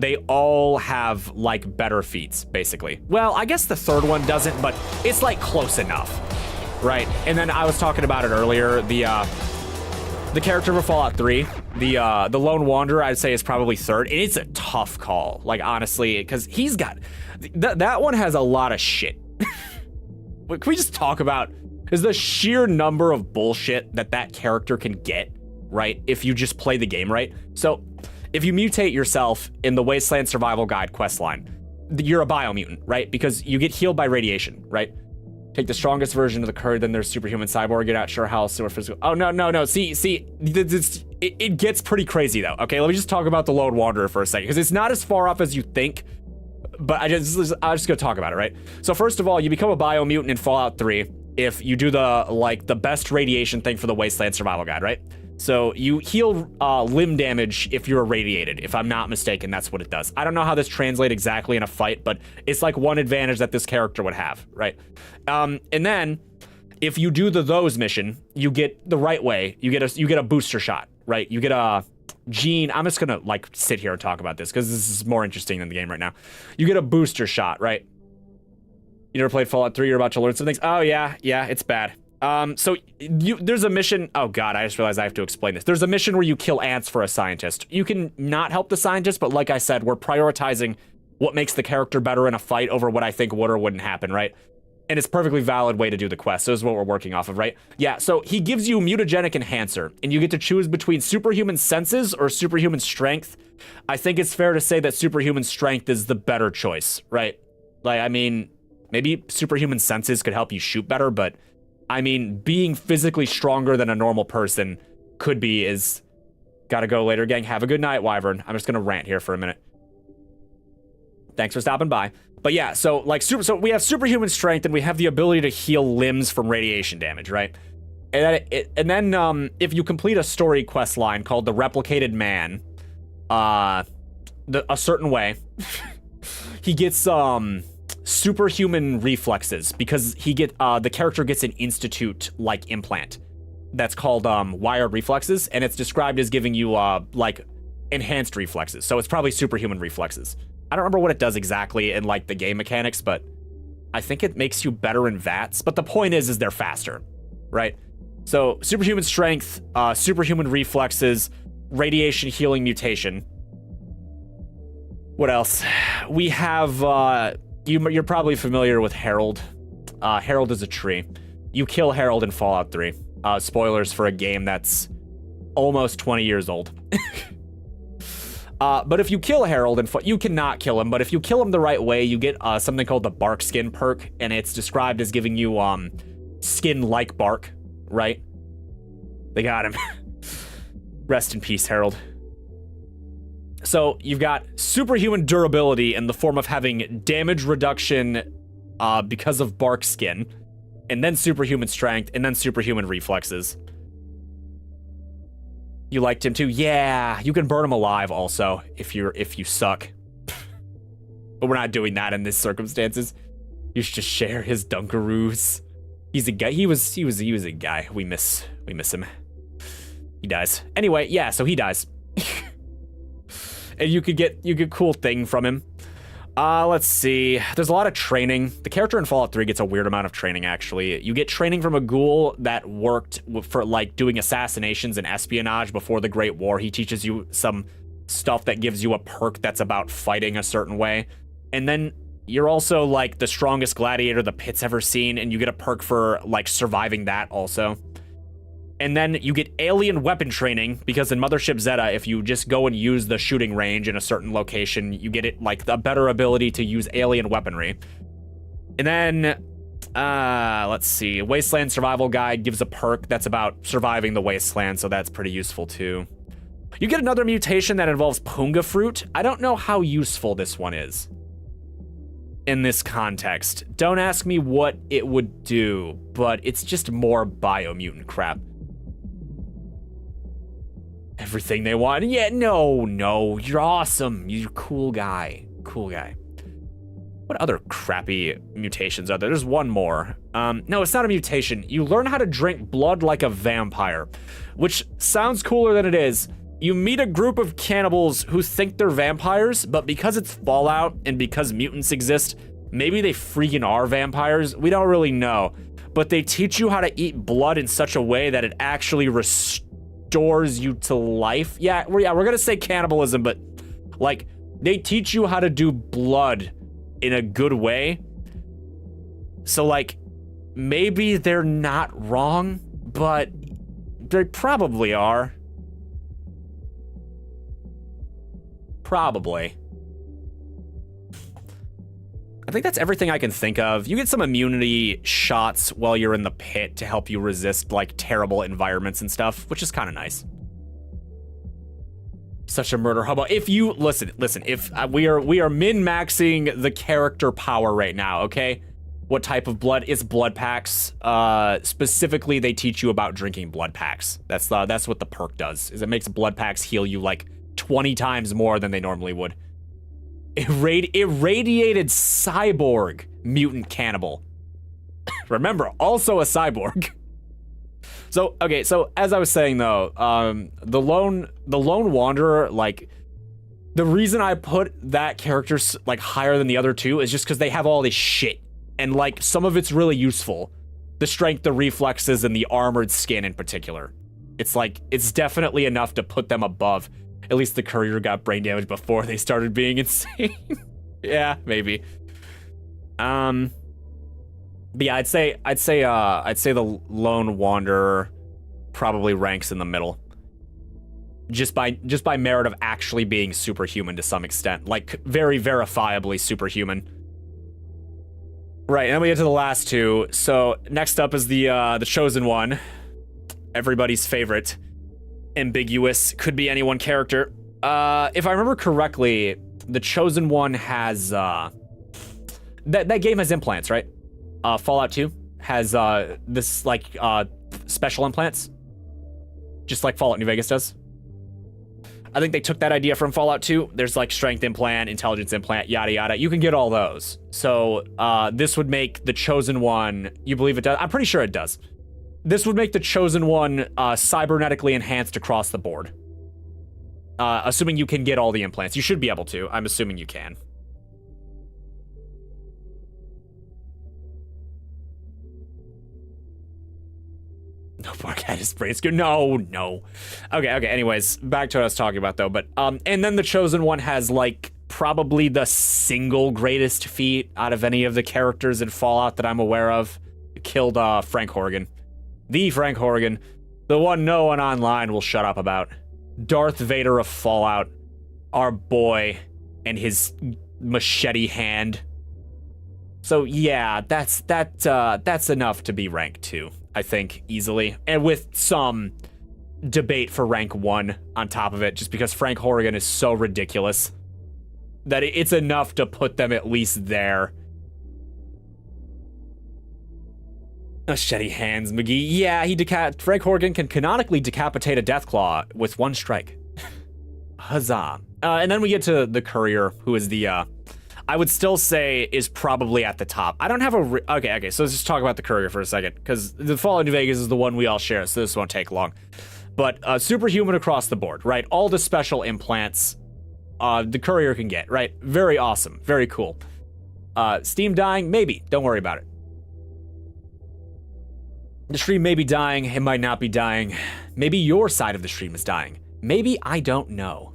A: they all have like better feats, basically. Well, I guess the third one doesn't, but it's like close enough, right? And then I was talking about it earlier. The character for Fallout 3, the Lone Wanderer, I'd say is probably third, and it's a tough call. Like honestly, because he's got that one has a lot of shit. Can we just talk about is the sheer number of bullshit that character can get, right? If you just play the game right. So if you mutate yourself in the Wasteland Survival Guide questline, you're a biomutant, right? Because you get healed by radiation, right? Take the strongest version of the curd, then there's superhuman cyborg. You're not sure how super physical. Oh, no. See, it gets pretty crazy though. Okay, let me just talk about the Lone Wanderer for a second, because it's not as far off as you think, but I'm just gonna talk about it, right? So first of all, you become a biomutant in Fallout 3 if you do the best radiation thing for the Wasteland Survival Guide, right? So you heal limb damage if you're irradiated. If I'm not mistaken, that's what it does. I don't know how this translates exactly in a fight, but it's like one advantage that this character would have, right? And then if you do the those mission, you get the right way. You get a booster shot, right? You get a gene. I'm just gonna like sit here and talk about this because this is more interesting than the game right now. You get a booster shot, right? You never played Fallout 3? You're about to learn some things. Oh yeah, it's bad. So there's a mission. Oh God, I just realized I have to explain this. There's a mission where you kill ants for a scientist. You can not help the scientist, but like I said, we're prioritizing what makes the character better in a fight over what I think would or wouldn't happen, right? And it's a perfectly valid way to do the quest. So this is what we're working off of, right? Yeah, so he gives you mutagenic enhancer, and you get to choose between superhuman senses or superhuman strength. I think it's fair to say that superhuman strength is the better choice, right? Like, I mean, maybe superhuman senses could help you shoot better, but I mean, being physically stronger than a normal person could be is... Gotta go later, gang. Have a good night, Wyvern. I'm just gonna rant here for a minute. Thanks for stopping by. But yeah, so like so we have superhuman strength and we have the ability to heal limbs from radiation damage, right? And then if you complete a story quest line called The Replicated Man, a certain way, he gets superhuman reflexes because the character gets an institute like implant that's called wired reflexes, and it's described as giving you like enhanced reflexes. So it's probably superhuman reflexes. I don't remember what it does exactly in like the game mechanics, but I think it makes you better in VATS. But the point is they're faster, right? So superhuman strength, superhuman reflexes, radiation healing mutation. What else? We have, you're probably familiar with Harold. Harold is a tree. You kill Harold in Fallout 3. Spoilers for a game that's almost 20 years old. But if you kill Harold, you cannot kill him, but if you kill him the right way, you get something called the bark skin perk, and it's described as giving you skin like bark, right? They got him. Rest in peace, Harold. So you've got superhuman durability in the form of having damage reduction because of bark skin, and then superhuman strength, and then superhuman reflexes. You liked him too? Yeah, you can burn him alive also if you suck. But we're not doing that in this circumstances. You should just share his Dunkaroos. He's a guy. He was a guy. We miss him. He dies. Anyway, yeah, so he dies. And you could get cool thing from him. Let's see. There's a lot of training. The character in Fallout 3 gets a weird amount of training, actually. You get training from a ghoul that worked for, like, doing assassinations and espionage before the Great War. He teaches you some stuff that gives you a perk that's about fighting a certain way. And then you're also, like, the strongest gladiator the pit's ever seen, and you get a perk for, like, surviving that also. And then you get alien weapon training, because in Mothership Zeta, if you just go and use the shooting range in a certain location, you get it like a better ability to use alien weaponry. And then, let's see, Wasteland Survival Guide gives a perk that's about surviving the wasteland, so that's pretty useful too. You get another mutation that involves Punga Fruit. I don't know how useful this one is in this context. Don't ask me what it would do, but it's just more biomutant crap. Everything they want. Yeah, no, you're awesome. You're a cool guy. Cool guy. What other crappy mutations are there? There's one more. No, it's not a mutation. You learn how to drink blood like a vampire, which sounds cooler than it is. You meet a group of cannibals who think they're vampires, but because it's Fallout and because mutants exist, maybe they freaking are vampires. We don't really know. But they teach you how to eat blood in such a way that it actually restores you to life. Yeah, we're gonna say cannibalism, but like they teach you how to do blood in a good way. So like maybe they're not wrong, but they probably are. Probably. I think that's everything I can think of. You get some immunity shots while you're in the pit to help you resist like terrible environments and stuff, which is kind of nice. Such a murder hobo. If you listen, if we are min-maxing the character power right now, okay? What type of blood? It's blood packs. Specifically, they teach you about drinking blood packs. That's what the perk does. Is it makes blood packs heal you like 20 times more than they normally would. Irradiated cyborg mutant cannibal. Remember, also a cyborg. So okay, so as I was saying though, the lone wanderer, like the reason I put that character like higher than the other two is just because they have all this shit, and like some of it's really useful. The strength, the reflexes, and the armored skin in particular. It's like it's definitely enough to put them above. At least the courier got brain damage before they started being insane. Yeah, maybe. But yeah, I'd say the lone wanderer probably ranks in the middle. Just by merit of actually being superhuman to some extent, like very verifiably superhuman. Right, and then we get to the last two. So next up is the chosen one, everybody's favorite. Ambiguous, could be any one character. If I remember correctly, the Chosen One has, that game has implants, right? Fallout 2 has, this, like, special implants. Just like Fallout New Vegas does. I think they took that idea from Fallout 2. There's like strength implant, intelligence implant, yada yada. You can get all those. So this would make the Chosen One, you believe it does? I'm pretty sure it does. This would make the Chosen One cybernetically enhanced across the board. Assuming you can get all the implants. You should be able to. I'm assuming you can. No, Barcat is brain skew. No. Okay, anyways, back to what I was talking about, though. But, and then the Chosen One has, like, probably the single greatest feat out of any of the characters in Fallout that I'm aware of. It killed, Frank Horrigan. The Frank Horrigan. The one no one online will shut up about. Darth Vader of Fallout. Our boy. And his machete hand. So, yeah, that's enough to be rank 2. I think, easily. And with some debate for rank 1 on top of it, just because Frank Horrigan is so ridiculous that it's enough to put them at least there. Machete hands, McGee. Yeah, Frank Horrigan can canonically decapitate a Deathclaw with 1 strike. Huzzah. And then we get to the Courier, who is the, I would still say is probably at the top. I don't have a... Okay, so let's just talk about the Courier for a second, because the Fallout New Vegas is the one we all share, so this won't take long. But superhuman across the board, right? All the special implants the Courier can get, right? Very awesome. Very cool. Steam dying? Maybe. Don't worry about it. The stream may be dying. It might not be dying. Maybe your side of the stream is dying. Maybe I don't know.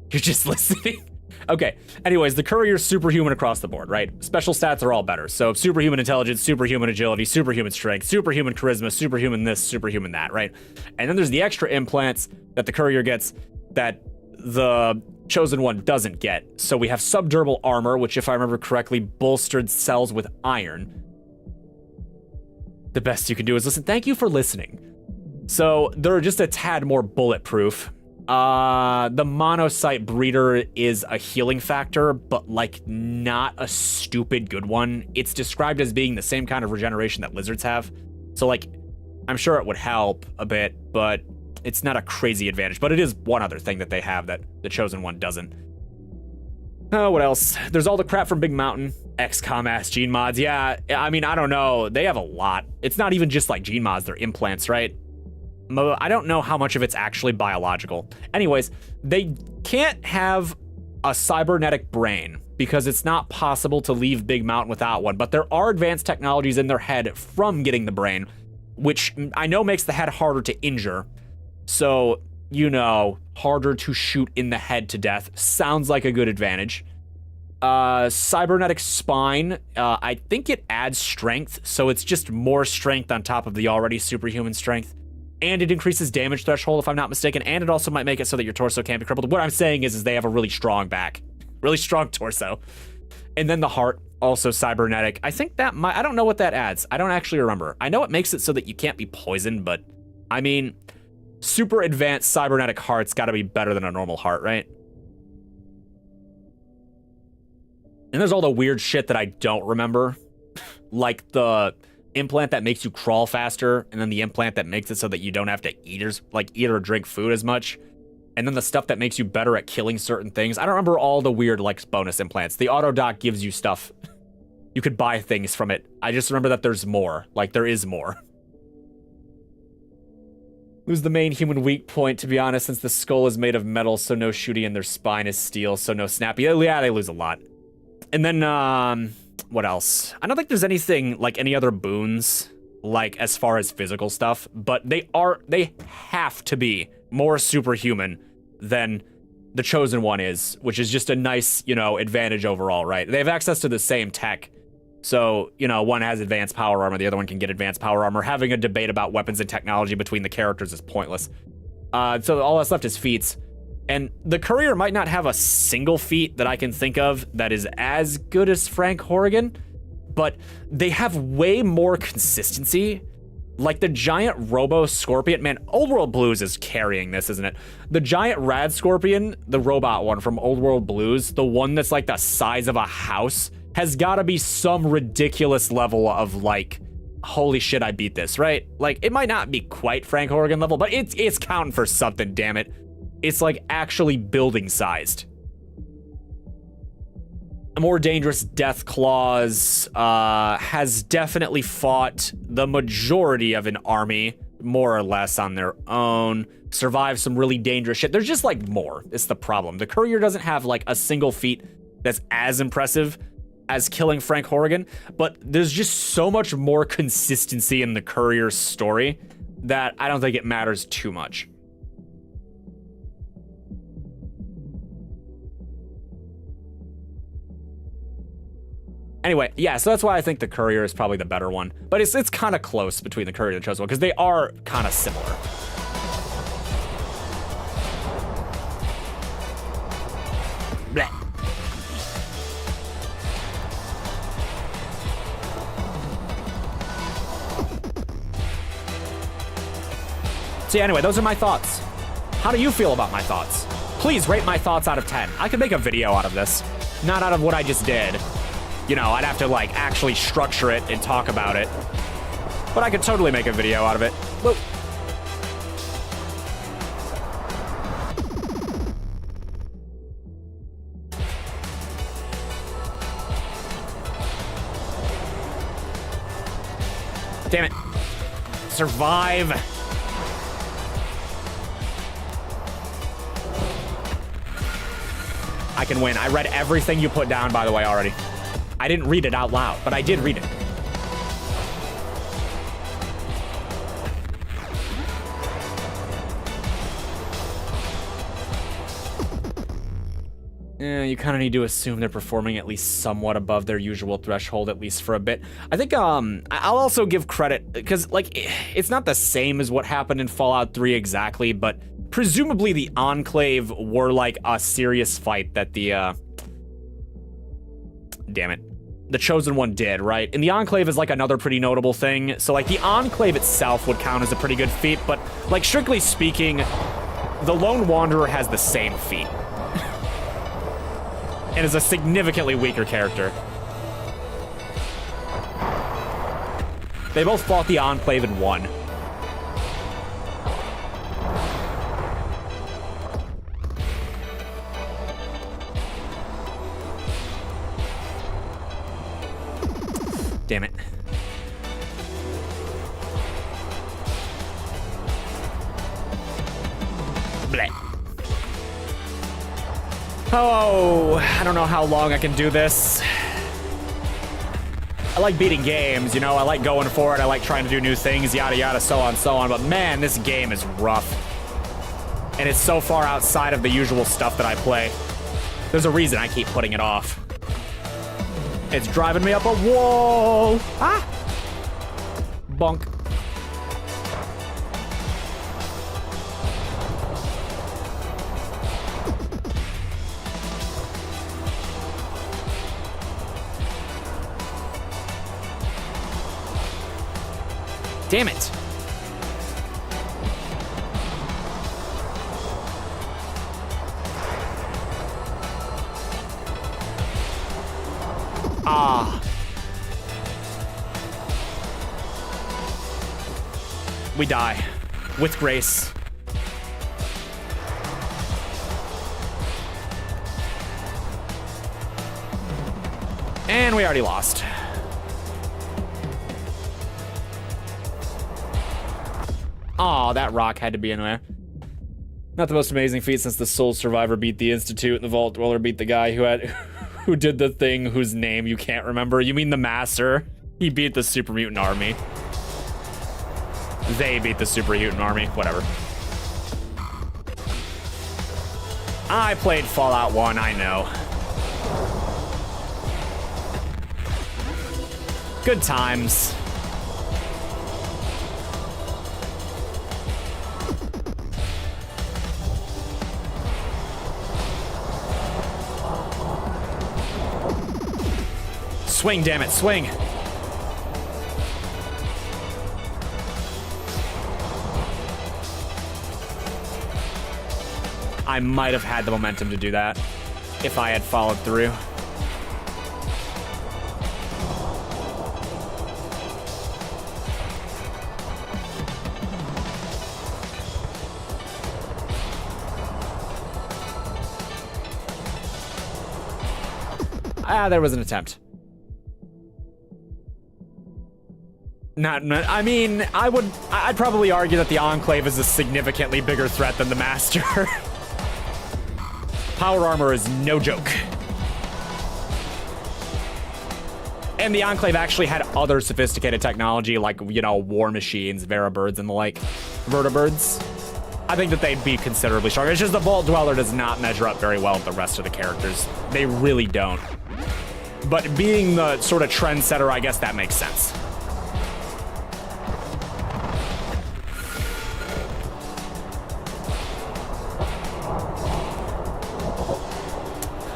A: You're just listening? Okay. Anyways, the Courier's superhuman across the board, right? Special stats are all better. So superhuman intelligence, superhuman agility, superhuman strength, superhuman charisma, superhuman this, superhuman that, right? And then there's the extra implants that the Courier gets that the Chosen One doesn't get. So we have subdermal armor, which, if I remember correctly, bolstered cells with iron. The best you can do is listen. Thank you for listening. So they're just a tad more bulletproof. The monocyte breeder is a healing factor, but like not a stupid good one. It's described as being the same kind of regeneration that lizards have. So like, I'm sure it would help a bit, but it's not a crazy advantage. But it is one other thing that they have that the Chosen One doesn't. Oh, what else? There's all the crap from Big Mountain. XCOM ass gene mods. Yeah, I mean, I don't know. They have a lot. It's not even just like gene mods, they're implants, right? I don't know how much of it's actually biological. Anyways, they can't have a cybernetic brain because it's not possible to leave Big Mountain without one, but there are advanced technologies in their head from getting the brain, which I know makes the head harder to injure. So, you know, harder to shoot in the head to death. Sounds like a good advantage. Cybernetic spine, I think it adds strength, so it's just more strength on top of the already superhuman strength. And it increases damage threshold, if I'm not mistaken, and it also might make it so that your torso can't be crippled. What I'm saying is they have a really strong back. Really strong torso. And then the heart, also cybernetic. I think that might... I don't know what that adds. I don't actually remember. I know it makes it so that you can't be poisoned, but... I mean, super advanced cybernetic heart's gotta be better than a normal heart, right? And there's all the weird shit that I don't remember. Like the... implant that makes you crawl faster, and then the implant that makes it so that you don't have to eat or drink food as much, and then the stuff that makes you better at killing certain things. I don't remember all the weird like bonus implants. The auto dock gives you stuff. You could buy things from it. I just remember that there's more. Like there is more. Who's the main human weak point, to be honest, since the skull is made of metal, so no shooty, and their spine is steel, so no snappy. Yeah, they lose a lot. And then what else? I don't think there's anything like any other boons, like as far as physical stuff, but they have to be more superhuman than the Chosen One is, which is just a nice, you know, advantage overall, right? They have access to the same tech. So, you know, one has advanced power armor, the other one can get advanced power armor. Having a debate about weapons and technology between the characters is pointless. So all that's left is feats. And the Courier might not have a single feat that I can think of that is as good as Frank Horrigan, but they have way more consistency Like the giant Robo Scorpion. Man, Old World Blues is carrying this, isn't it? The giant Rad Scorpion, the robot one from Old World Blues, the one that's like the size of a house, has got to be some ridiculous level of like, holy shit, I beat this, right? Like, it might not be quite Frank Horgan level, but it's counting for something, damn it. It's like actually building sized. A more dangerous Death Claws has definitely fought the majority of an army, more or less on their own. Survived some really dangerous shit. There's just like more, it's the problem. The Courier doesn't have like a single feat that's as impressive as killing Frank Horgan, but there's just so much more consistency in the Courier's story that I don't think it matters too much. Anyway, yeah, so that's why I think the Courier is probably the better one. But it's kind of close between the Courier and the Chosen One, because they are kind of similar. Blech. So yeah, anyway, those are my thoughts. How do you feel about my thoughts? Please rate my thoughts out of 10. I could make a video out of this, not out of what I just did. You know, I'd have to, like, actually structure it and talk about it. But I could totally make a video out of it. Whoa. Damn it. Survive. I can win. I read everything you put down, by the way, already. I didn't read it out loud, but I did read it. You kind of need to assume they're performing at least somewhat above their usual threshold, at least for a bit. I think I'll also give credit, because like it's not the same as what happened in Fallout 3 exactly, but presumably the Enclave were like a serious fight that the damn it, the Chosen One did, right? And the Enclave is like another pretty notable thing. So like the Enclave itself would count as a pretty good feat, but like strictly speaking, the Lone Wanderer has the same feat. And is a significantly weaker character. They both fought the Enclave and won. Damn it. Bleh. Oh, I don't know how long I can do this. I like beating games, you know, I like going for it, I like trying to do new things, yada yada, so on, but man, this game is rough. And it's so far outside of the usual stuff that I play. There's a reason I keep putting it off. It's driving me up a wall. Ah! Bonk. Damn it. Ah. We die. With grace. And we already lost. Aw, that rock had to be in there. Not the most amazing feat since the Soul Survivor beat the Institute and the Vault Dweller beat the guy who did the thing whose name you can't remember. You mean the Master? He beat the Super Mutant Army. They beat the Super Mutant Army. Whatever. I played Fallout 1, I know. Good times. Swing, damn it, swing. I might have had the momentum to do that if I had followed through. There was an attempt. I mean, I'd probably argue that the Enclave is a significantly bigger threat than the Master. Power armor is no joke. And the Enclave actually had other sophisticated technology, like, you know, war machines, Verabirds, and the like. Vertibirds. I think that they'd be considerably stronger. It's just the Vault Dweller does not measure up very well with the rest of the characters. They really don't. But being the sort of trendsetter, I guess that makes sense.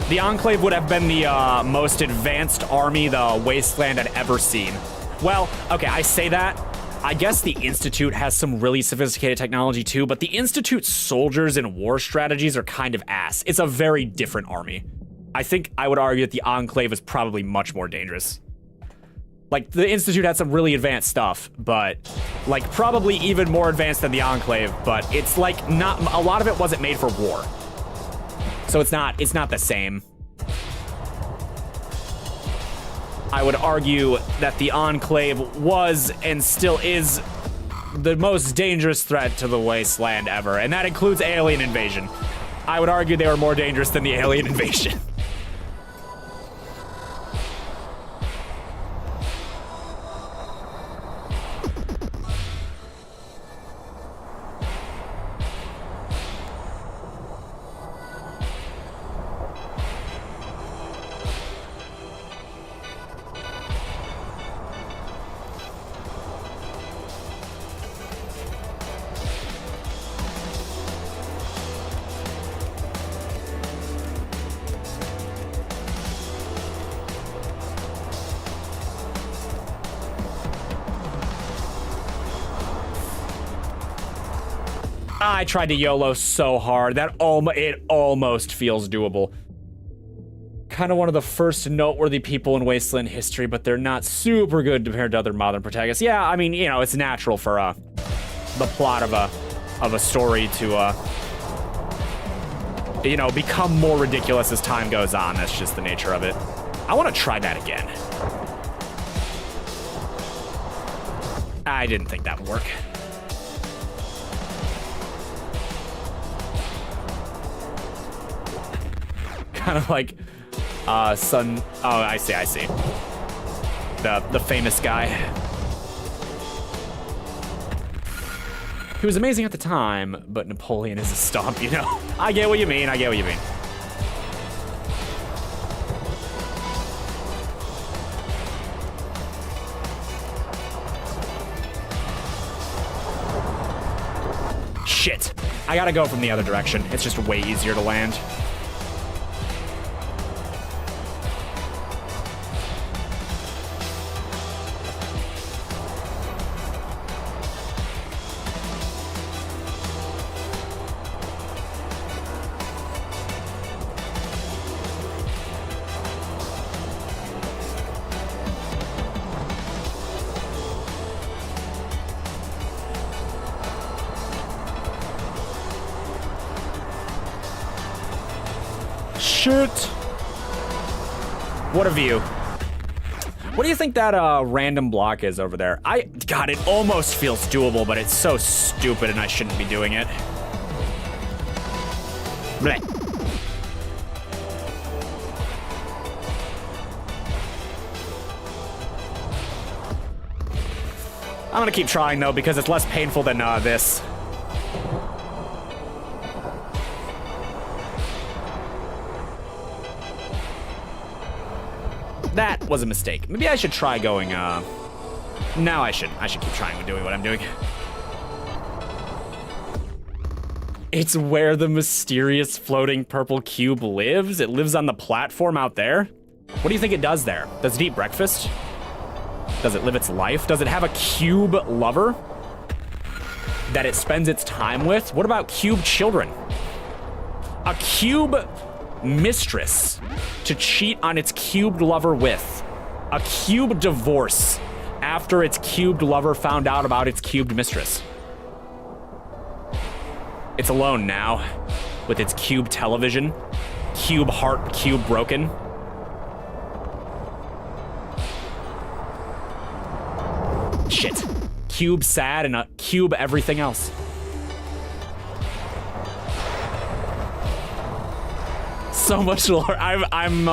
A: The Enclave would have been the most advanced army the Wasteland had ever seen. Well, okay, I say that. I guess the Institute has some really sophisticated technology too, but the Institute's soldiers and war strategies are kind of ass. It's a very different army. I think I would argue that the Enclave is probably much more dangerous. Like, the Institute had some really advanced stuff, but, like, probably even more advanced than the Enclave, but it's, like, not, a lot of it wasn't made for war. So it's not the same. I would argue that the Enclave was and still is the most dangerous threat to the Wasteland ever, and that includes alien invasion. I would argue they were more dangerous than the alien invasion. I tried to YOLO so hard that it almost feels doable. Kind of one of the first noteworthy people in Wasteland history, but they're not super good compared to other modern protagonists. Yeah, I mean, you know, it's natural for the plot of a story to you know, become more ridiculous as time goes on. That's just the nature of it. I want to try that again. I didn't think that would work. Kind of like Sun. Oh, I see. The famous guy. He was amazing at the time, but Napoleon is a stomp, you know? I get what you mean. Shit. I gotta go from the other direction. It's just way easier to land. Shoot. What a view. What do you think that random block is over there? God, it almost feels doable, but it's so stupid and I shouldn't be doing it. Blech. I'm gonna keep trying though because it's less painful than this. That was a mistake. Maybe I should try going, No, I shouldn't. I should keep trying with doing what I'm doing. It's where the mysterious floating purple cube lives? It lives on the platform out there? What do you think it does there? Does it eat breakfast? Does it live its life? Does it have a cube lover that it spends its time with? What about cube children? A cube mistress to cheat on its cubed lover with. A cube divorce after its cubed lover found out about its cubed mistress. It's alone now with its cube television, cube heart, cube broken. Shit. Cube sad and a cube everything else. So much lore. I'm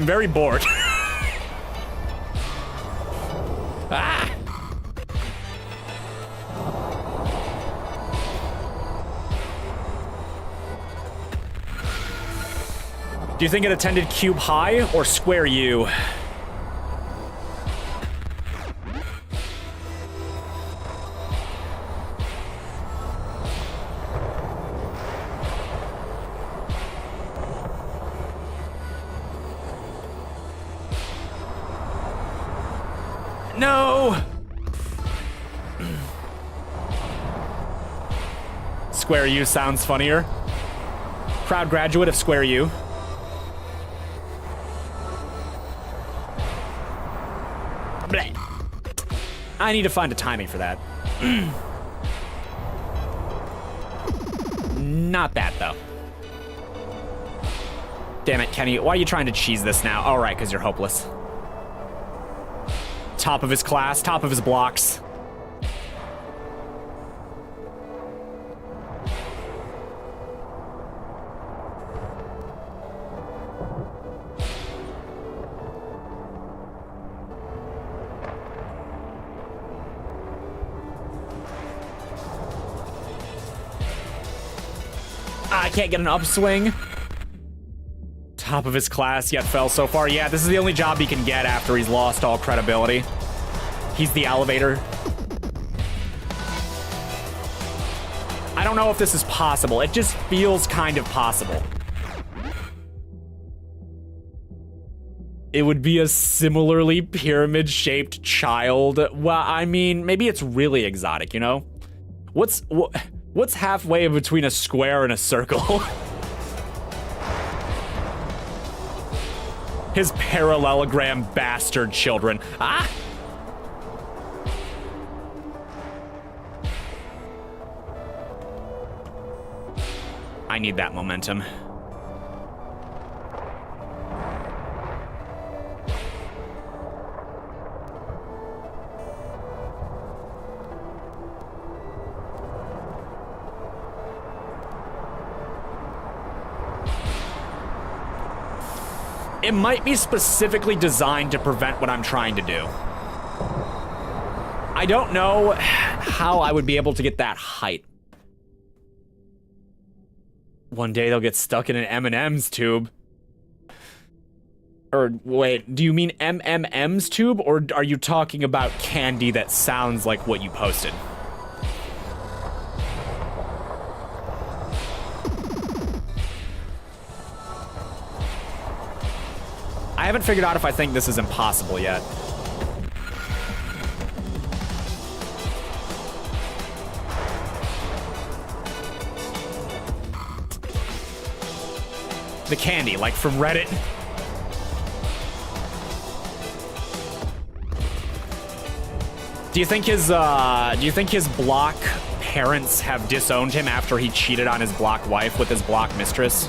A: very bored. Ah. Do you think it attended Cube High or Square U? No! Square U sounds funnier. Proud graduate of Square U. Bleh. I need to find a timing for that. Not that, though. Damn it, Kenny. Why are you trying to cheese this now? All right, because you're hopeless. Top of his class, top of his blocks. I can't get an upswing. Top of his class, yet fell so far. Yeah, this is the only job he can get after he's lost all credibility. He's the elevator. I don't know if this is possible. It just feels kind of possible. It would be a similarly pyramid-shaped child. Well, I mean, maybe it's really exotic, you know? What's halfway between a square and a circle? His parallelogram bastard children. Ah! I need that momentum. It might be specifically designed to prevent what I'm trying to do. I don't know how I would be able to get that height. One day they'll get stuck in an M&M's tube. Or wait, do you mean MMM's tube, or are you talking about candy that sounds like what you posted? I haven't figured out if I think this is impossible yet. The candy, like from Reddit. Do you think his block parents have disowned him after he cheated on his block wife with his block mistress?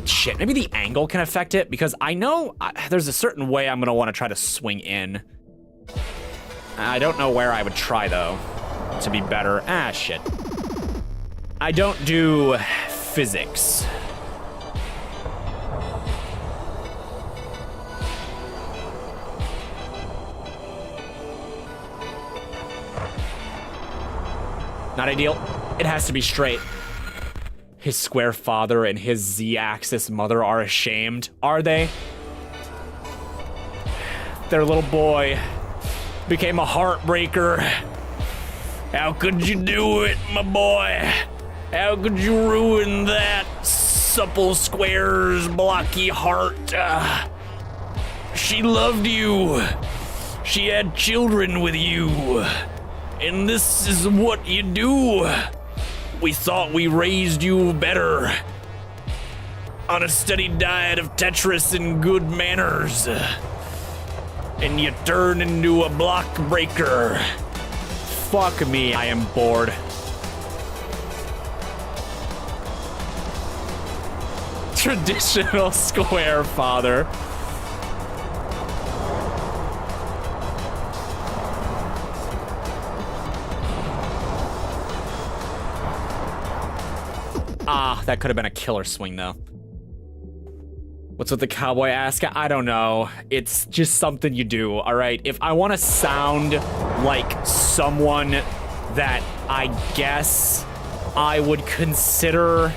A: Shit, maybe the angle can affect it, because I know there's a certain way I'm gonna want to try to swing in. I don't know where I would try, though, to be better. Ah, shit. I don't do physics. Not ideal. It has to be straight. His square father and his Z-axis mother are ashamed, are they? Their little boy became a heartbreaker. How could you do it, my boy? How could you ruin that supple square's blocky heart? She loved you. She had children with you. And this is what you do. We thought we raised you better. On a steady diet of Tetris and good manners. And you turn into a block breaker. Fuck me, I am bored. Traditional square father. Ah, that could have been a killer swing though. What's with the cowboy ask? I don't know. It's just something you do, all right? If I want to sound like someone that I guess I would consider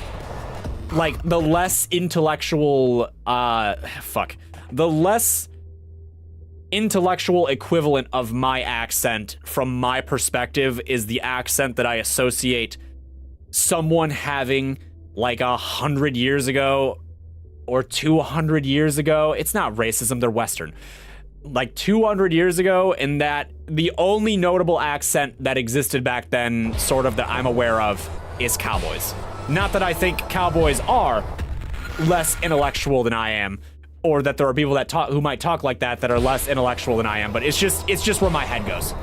A: like the less intellectual, the less intellectual equivalent of my accent from my perspective is the accent that I associate someone having like 100 years ago or 200 years ago. It's not racism, they're Western. Like 200 years ago, and that the only notable accent that existed back then, sort of that I'm aware of, is cowboys. Not that I think cowboys are less intellectual than I am, or that there are people that talk who might talk like that are less intellectual than I am, but it's just where my head goes.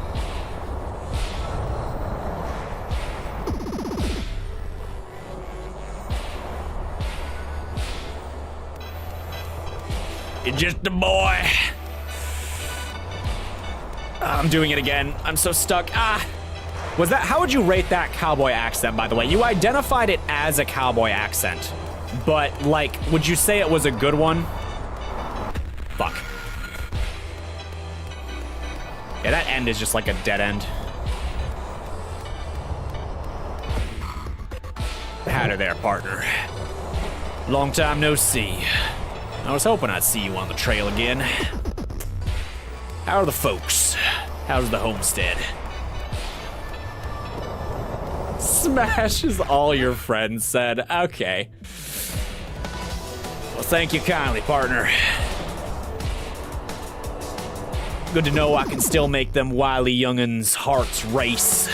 A: You're just a boy. I'm doing it again. I'm so stuck. Was that, how would you rate that cowboy accent, by the way? You identified it as a cowboy accent, but like, would you say it was a good one? Fuck. Yeah, that end is just like a dead end. Howdy there, partner. Long time no see. I was hoping I'd see you on the trail again. How are the folks? How's the homestead? Smash is all your friends said. Okay. Well, thank you kindly, partner. Good to know I can still make them wily young'uns' hearts race.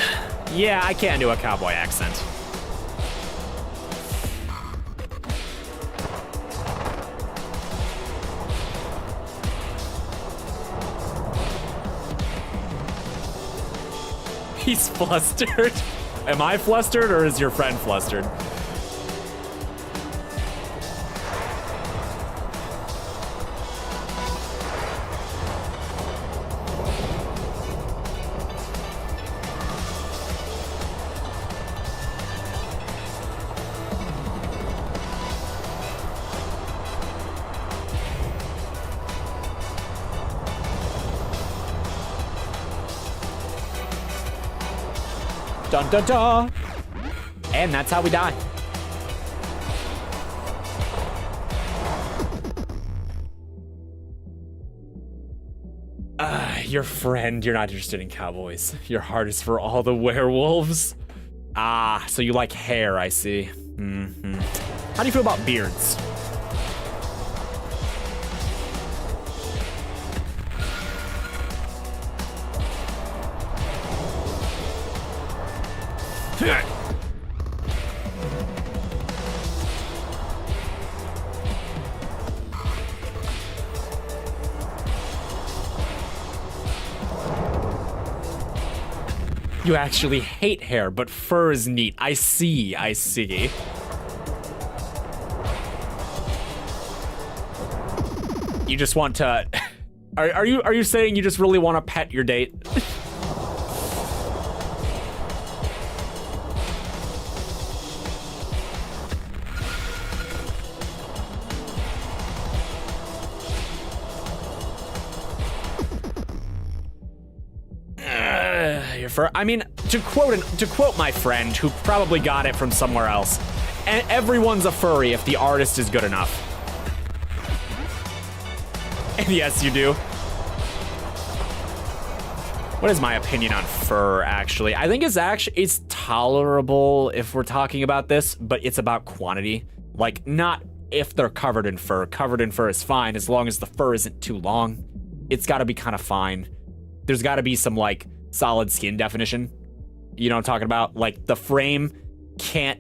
A: Yeah, I can do a cowboy accent. He's flustered. Am I flustered or is your friend flustered? Dun dun dun! And that's how we die. Your friend, you're not interested in cowboys. Your heart is for all the werewolves. Ah, so you like hair, I see. Mm-hmm. How do you feel about beards? You actually hate hair, but fur is neat. I see, I see. You just want to... Are you saying you just really want to pet your date? I mean, to quote my friend, who probably got it from somewhere else, everyone's a furry if the artist is good enough. And yes, you do. What is my opinion on fur, actually? I think it's tolerable if we're talking about this, but it's about quantity. Like, not if they're covered in fur. Covered in fur is fine as long as the fur isn't too long. It's got to be kind of fine. There's got to be some, like, solid skin definition. You know what I'm talking about? Like, the frame can't,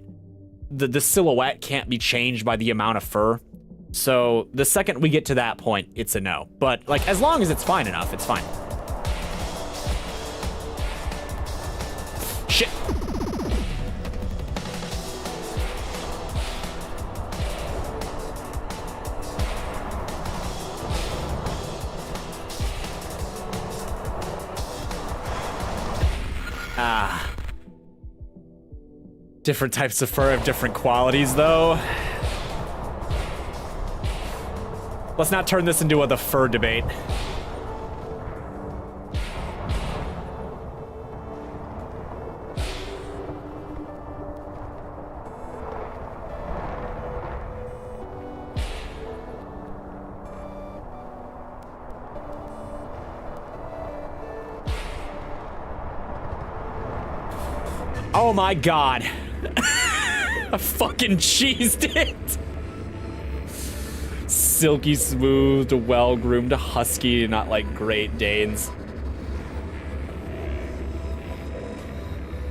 A: the silhouette can't be changed by the amount of fur. So the second we get to that point, it's a no. But, like, as long as it's fine enough, it's fine. Shit. Ah. Different types of fur have different qualities, though. Let's not turn this into the fur debate. Oh my god. I fucking cheesed it. Silky smooth to well-groomed husky, not like Great Danes.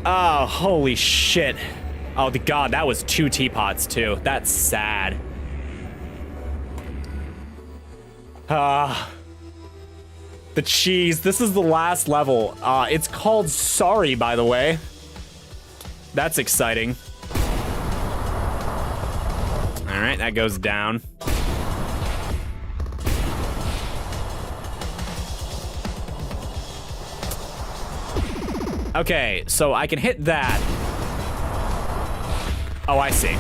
A: Oh, holy shit. Oh, the god, that was 2 teapots too. That's sad. The cheese. This is the last level. It's called Sorry, by the way. That's exciting. All right, that goes down. Okay, so I can hit that. Oh, I see.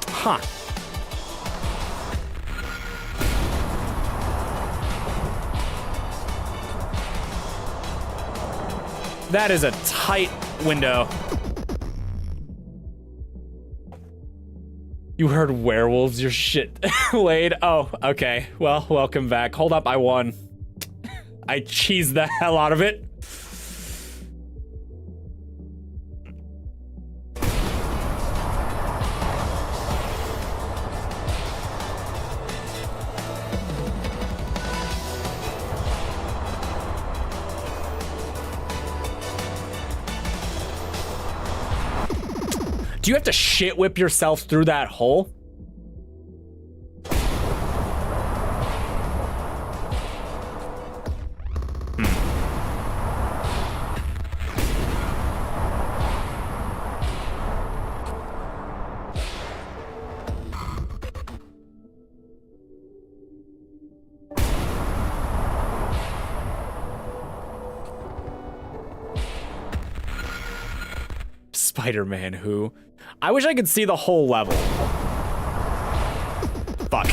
A: Huh. That is a tight window. You heard werewolves, your shit laid. Oh, okay. Well, welcome back. Hold up, I won. I cheesed the hell out of it. Do you have to shit whip yourself through that hole? Spider-Man who? I wish I could see the whole level. Fuck.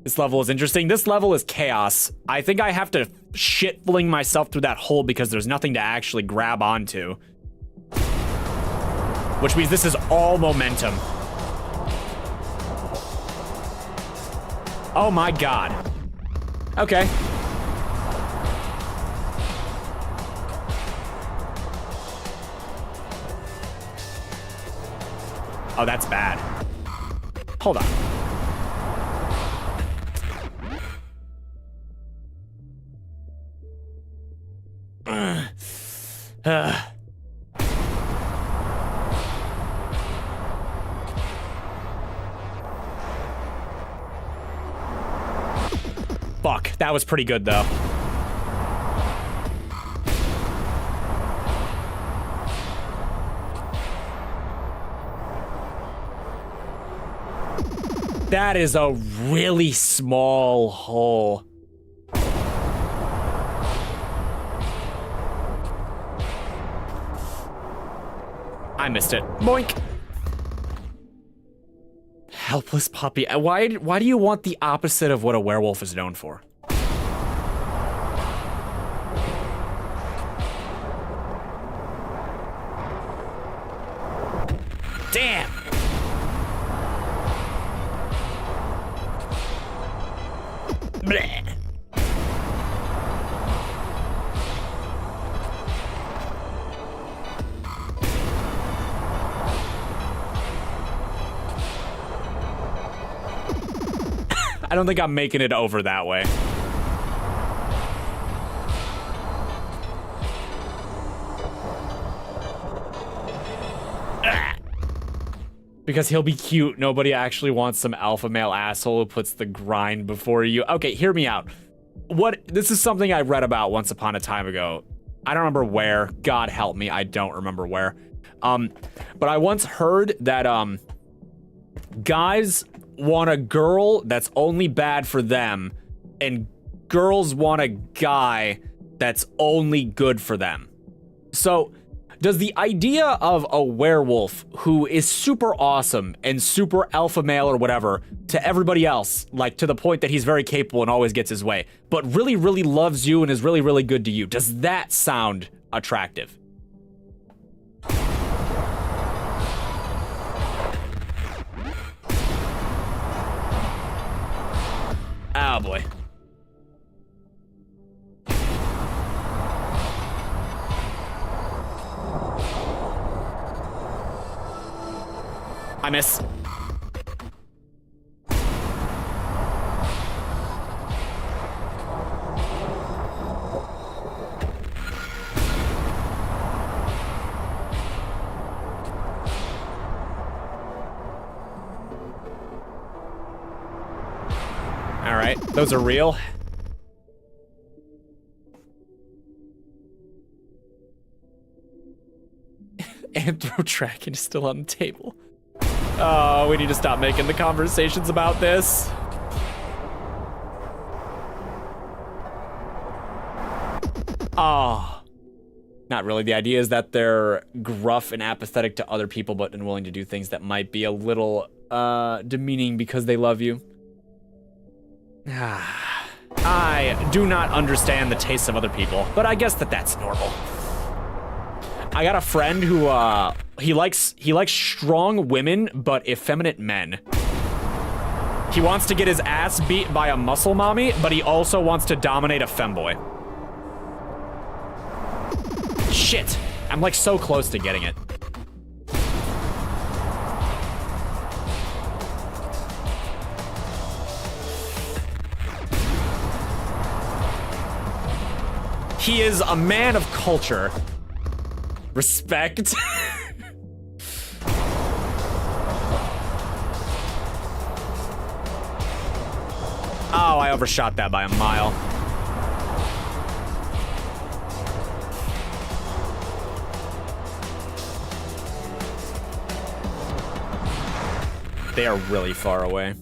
A: This level is interesting. This level is chaos. I think I have to shit fling myself through that hole because there's nothing to actually grab onto. Which means this is all momentum. Oh my god. Okay. Oh, that's bad. Hold on. Fuck, that was pretty good though. That is a really small hole. I missed it. Boink. Helpless puppy. Why do you want the opposite of what a werewolf is known for? Damn. Bleh. I don't think I'm making it over that way. Because he'll be cute. Nobody actually wants some alpha male asshole who puts the grind before you. Okay, hear me out. This is something I read about once upon a time ago. I don't remember where. God help me, I don't remember where. But I once heard that guys want a girl that's only bad for them, and girls want a guy that's only good for them. So, does the idea of a werewolf who is super awesome and super alpha male or whatever to everybody else, like to the point that he's very capable and always gets his way, but really, really loves you and is really, really good to you, does that sound attractive? Oh boy. I miss. All right, those are real. Anthro-tracking is still on the table. Oh, we need to stop making the conversations about this. Oh. Not really. The idea is that they're gruff and apathetic to other people, but unwilling to do things that might be a little demeaning because they love you. I do not understand the tastes of other people, but I guess that's normal. I got a friend who he likes strong women but effeminate men. He wants to get his ass beat by a muscle mommy, but he also wants to dominate a femboy. Shit, I'm like so close to getting it. He is a man of culture. Respect. Oh, I overshot that by a mile. They are really far away.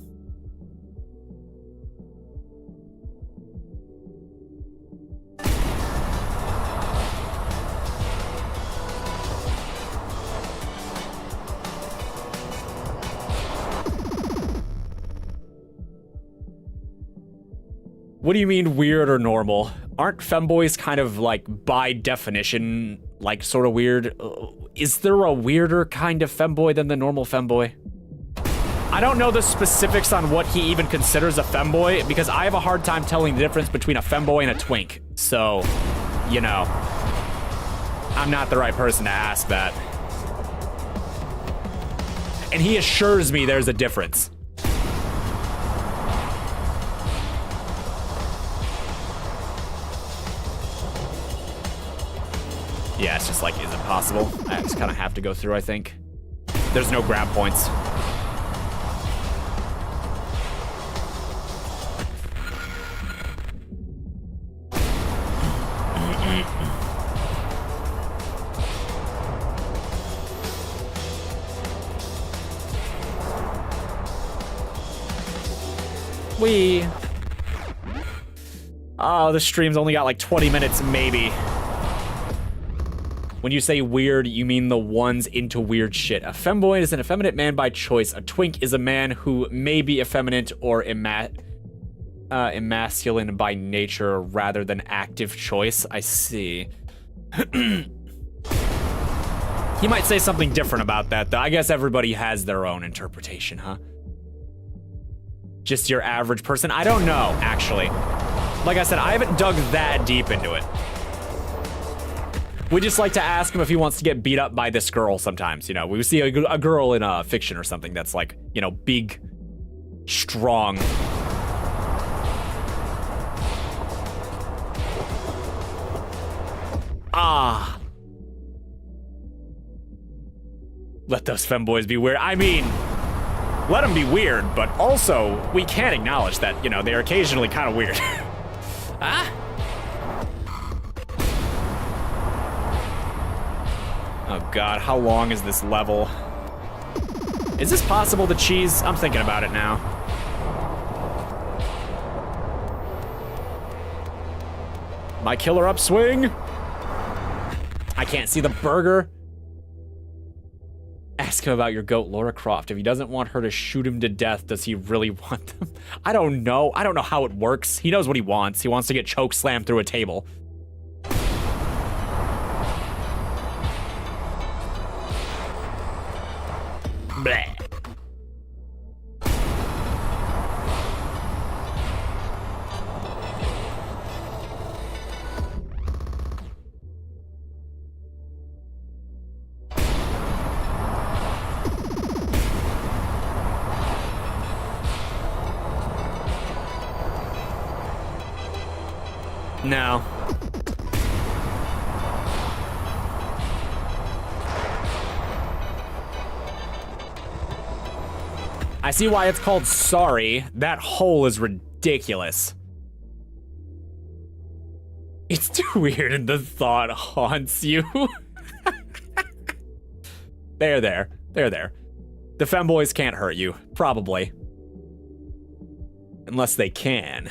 A: What do you mean weird or normal? Aren't femboys kind of like by definition like sort of weird? Is there a weirder kind of femboy than the normal femboy? I don't know the specifics on what he even considers a femboy because I have a hard time telling the difference between a femboy and a twink. So, you know, I'm not the right person to ask that. And he assures me there's a difference. Yeah, it's just like, is it possible? I just kind of have to go through, I think. There's no grab points. Wee. Oh, the stream's only got like 20 minutes, maybe. When you say weird, you mean the ones into weird shit. A femboy is an effeminate man by choice. A twink is a man who may be effeminate or emasculine by nature rather than active choice. I see. He might say something different about that, though. I guess everybody has their own interpretation, huh? Just your average person? I don't know, actually. Like I said, I haven't dug that deep into it. We just like to ask him if he wants to get beat up by this girl sometimes, you know. We see a girl in a fiction or something that's like, you know, big, strong, Ah. Let those femboys be weird. I mean, let them be weird, but also we can't acknowledge that, you know, they're occasionally kind of weird. Ah? Oh God, how long is this level? Is this possible to cheese? I'm thinking about it now. My killer upswing. I can't see the burger. Ask him about your goat, Laura Croft. If he doesn't want her to shoot him to death, does he really want them? I don't know. I don't know how it works. He knows what he wants. He wants to get choke slammed through a table. Bleh. No. I see why it's called sorry. That hole is ridiculous. It's too weird and the thought haunts you. They're there. They're there. The femboys can't hurt you. Probably. Unless they can.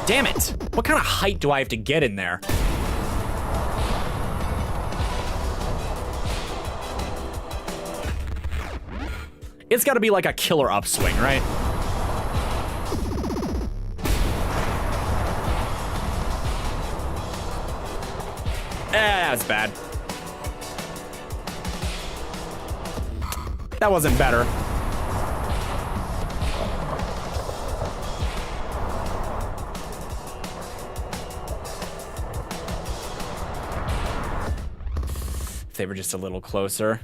A: Damn it! What kind of height do I have to get in there? It's gotta be like a killer upswing, right? That's bad. That wasn't better. If they were just a little closer.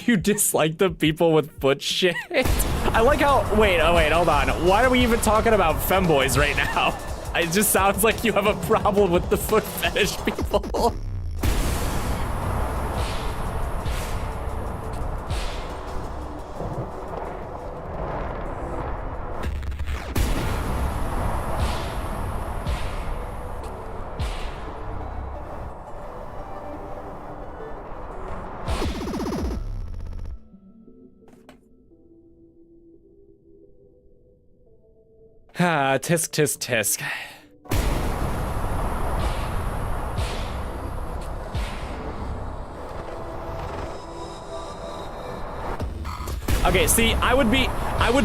A: You dislike the people with foot shit? I like how, wait, hold on. Why are we even talking about femboys right now? It just sounds like you have a problem with the foot fetish people. Tisk, tisk, tisk. Okay, see, I would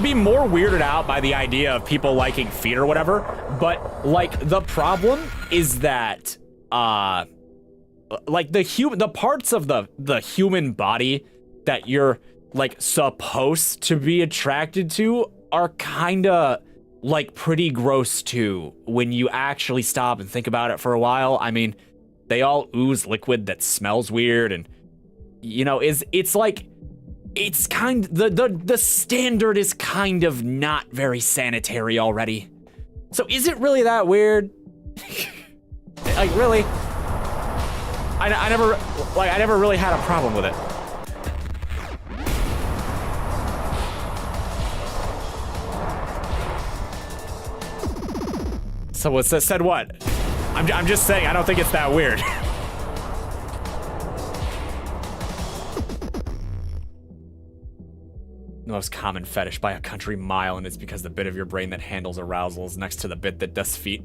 A: be more weirded out by the idea of people liking feet or whatever, but like the problem is that like the parts of the human body that you're like supposed to be attracted to are kind of like pretty gross too when you actually stop and think about it for a while. I mean, they all ooze liquid that smells weird, and you know, it's like it's kind the standard is kind of not very sanitary already. So is it really that weird? Like really? I never really had a problem with it. So what's that said what? I'm just saying I don't think it's that weird. The most common fetish by a country mile, and it's because the bit of your brain that handles arousal is next to the bit that does feet.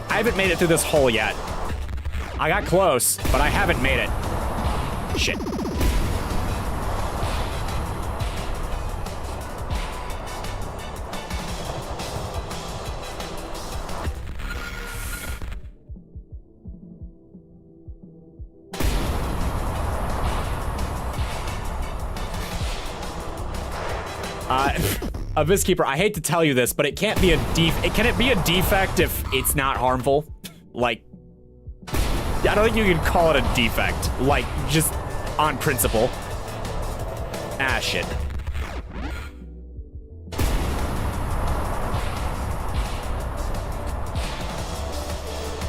A: I haven't made it through this hole yet. I got close, but I haven't made it. Shit. Abyss Keeper, I hate to tell you this, but it can't be a can it be a defect if it's not harmful? Like, I don't think you can call it a defect. Like, just on principle. Ah, shit.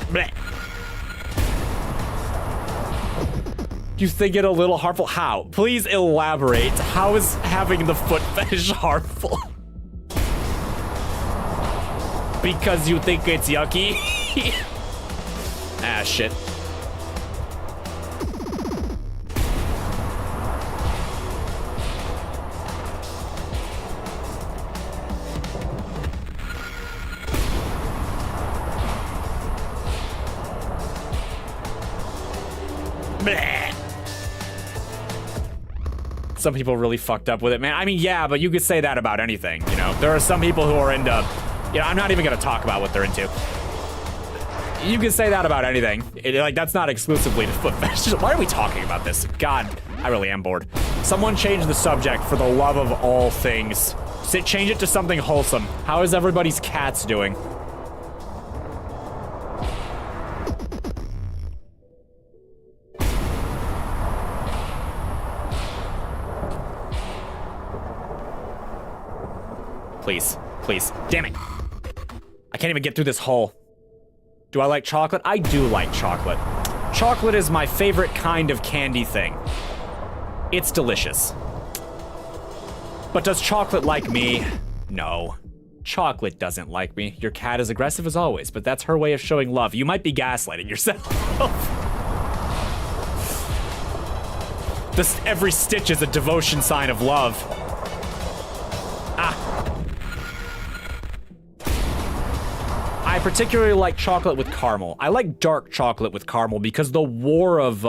A: Blech. You think it a little harmful? How? Please elaborate. How is having the foot fetish harmful? Because you think it's yucky? Ah, shit. Bleh. Some people really fucked up with it, man. I mean, yeah, but you could say that about anything, you know? There are some people who are into, you know, I'm not even gonna talk about what they're into. You can say that about anything. Like, that's not exclusively to foot fetish. Why are we talking about this? God, I really am bored. Someone change the subject for the love of all things. Change it to something wholesome. How is everybody's cats doing? Please, please. Damn it. I can't even get through this hole. Do I like chocolate? I do like chocolate. Chocolate is my favorite kind of candy thing. It's delicious. But does chocolate like me? No. Chocolate doesn't like me. Your cat is aggressive as always, but that's her way of showing love. You might be gaslighting yourself. Every stitch is a devotion sign of love. Ah. I particularly like chocolate with caramel. I like dark chocolate with caramel because the war of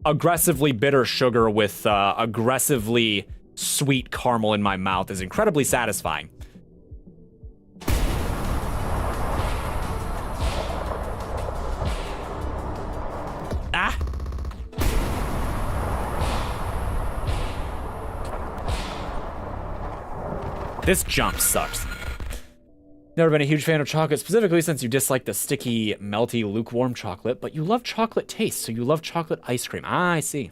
A: aggressively bitter sugar with aggressively sweet caramel in my mouth is incredibly satisfying. Ah! This jump sucks. Never been a huge fan of chocolate, specifically since you dislike the sticky, melty, lukewarm chocolate, but you love chocolate taste, so you love chocolate ice cream. Ah, I see.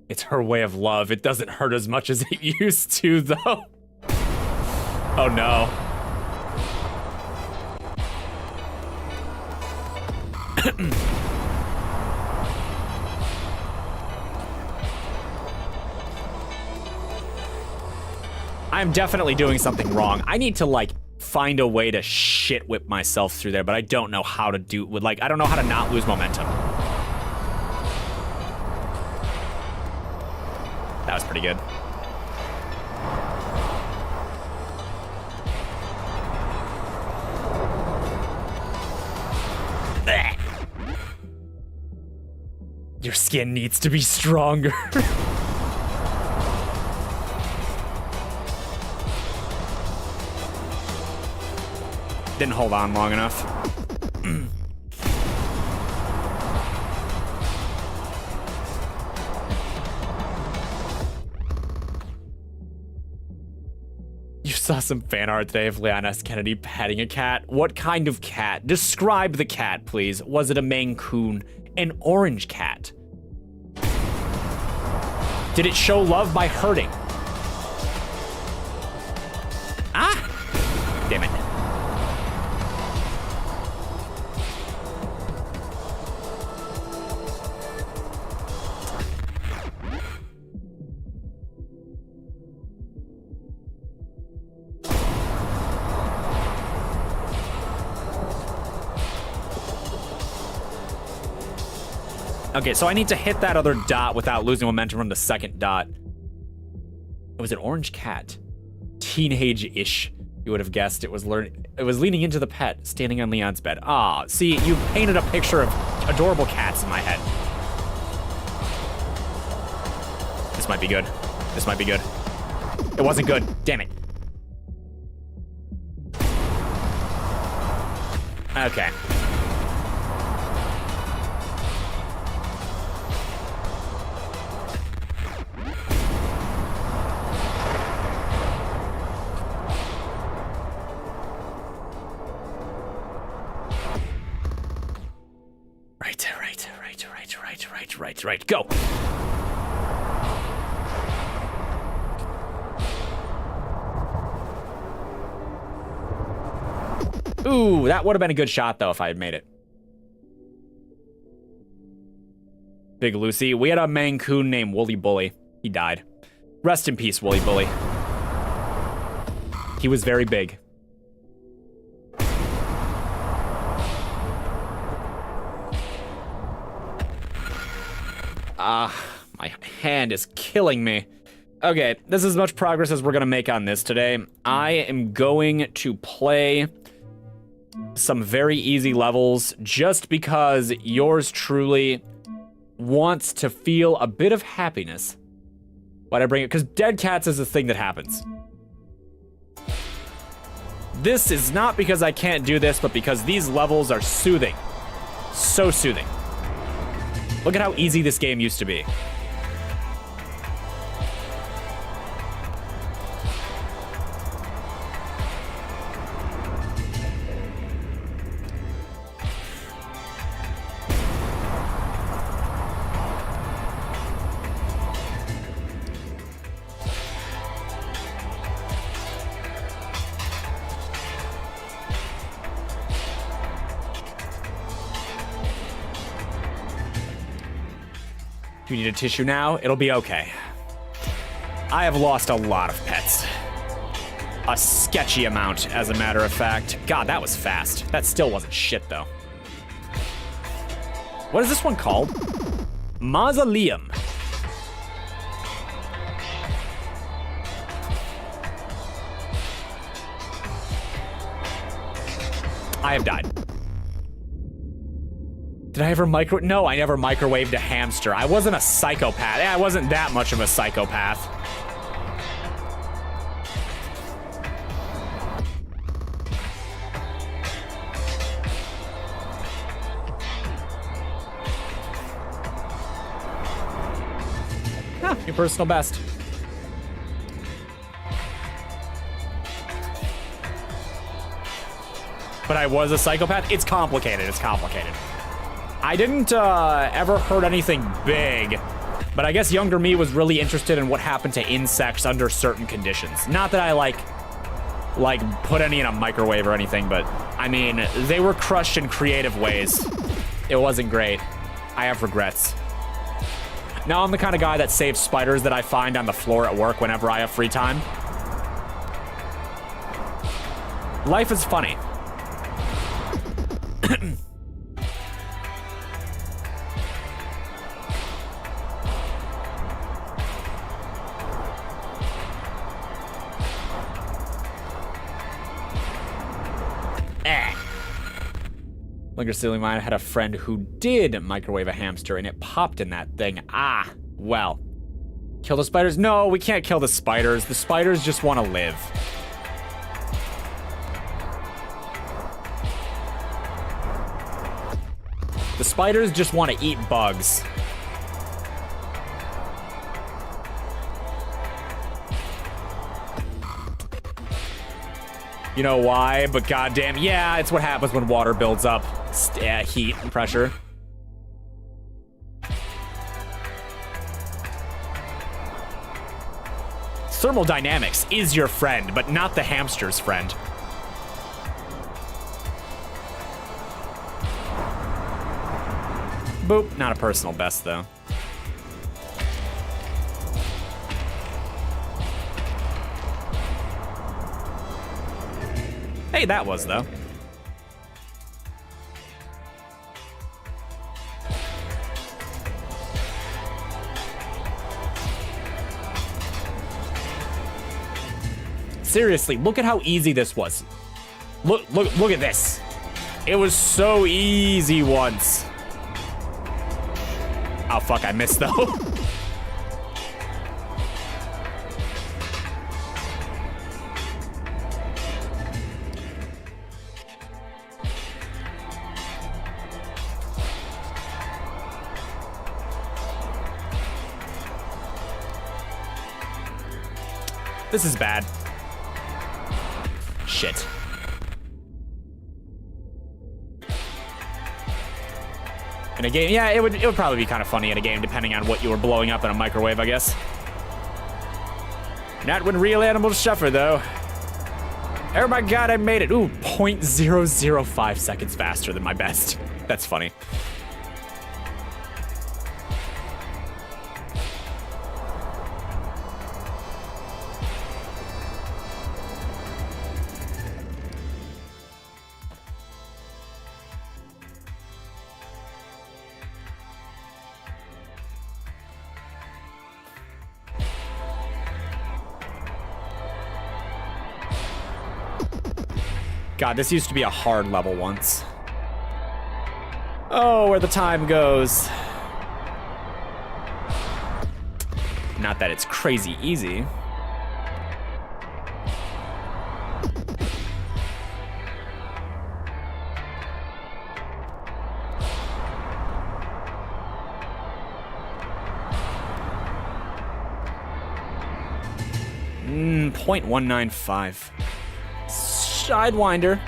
A: It's her way of love. It doesn't hurt as much as it used to, though. Oh, no. I'm definitely doing something wrong. I need to, like, find a way to shit whip myself through there, but I don't know how to do, like, I don't know how to not lose momentum. That was pretty good. Blech. Your skin needs to be stronger. Didn't hold on long enough. You saw some fan art today of Leon S. Kennedy petting a cat. What kind of cat? Describe the cat, please. Was it a Maine Coon? An orange cat? Did it show love by hurting? Ah! Damn it. Okay, so I need to hit that other dot without losing momentum from the second dot. It was an orange cat. Teenage-ish, you would have guessed. It was leaning into the pet, standing on Leon's bed. Ah, see, you painted a picture of adorable cats in my head. This might be good. This might be good. It wasn't good. Damn it. Okay. right, go. Ooh, that would have been a good shot, though, if I had made it. Big Lucy. We had a Mancoon named Wooly Bully. He died. Rest in peace, Wooly Bully. He was very big. My hand is killing me. Okay, this is as much progress as we're gonna make on this today. I am going to play some very easy levels just because yours truly wants to feel a bit of happiness when I bring it, because dead cats is a thing that happens. This is not because I can't do this, but because these levels are soothing. So soothing. Look at how easy this game used to be. You need a tissue now? It'll be okay. I have lost a lot of pets. A sketchy amount, as a matter of fact. God, that was fast. That still wasn't shit, though. What is this one called? Mausoleum. I have died. Did I ever No, I never microwaved a hamster. I wasn't a psychopath. I wasn't that much of a psychopath. Your personal best. But I was a psychopath? It's complicated. It's complicated. I didn't ever hurt anything big, but I guess younger me was really interested in what happened to insects under certain conditions. Not that I like put any in a microwave or anything, but I mean, they were crushed in creative ways. It wasn't great. I have regrets. Now I'm the kind of guy that saves spiders that I find on the floor at work whenever I have free time. Life is funny. Linger Stealing Mine had a friend who did microwave a hamster and it popped in that thing. Ah, well. Kill the spiders? No, we can't kill the spiders. The spiders just want to live. The spiders just want to eat bugs. You know why? But goddamn, yeah, it's what happens when water builds up heat and pressure. Thermodynamics is your friend, but not the hamster's friend. Boop, not a personal best though. Hey, that was, though. Seriously, look at how easy this was. Look at this. It was so easy once. Oh, fuck, I missed, though. This is bad. In a game, yeah, it would probably be kind of funny in a game, depending on what you were blowing up in a microwave, I guess. Not when real animals suffer, though. Oh my god, I made it. Ooh, 0.005 seconds faster than my best. That's funny. God, this used to be a hard level once. Oh, where the time goes. Not that it's crazy easy. .195. Sidewinder.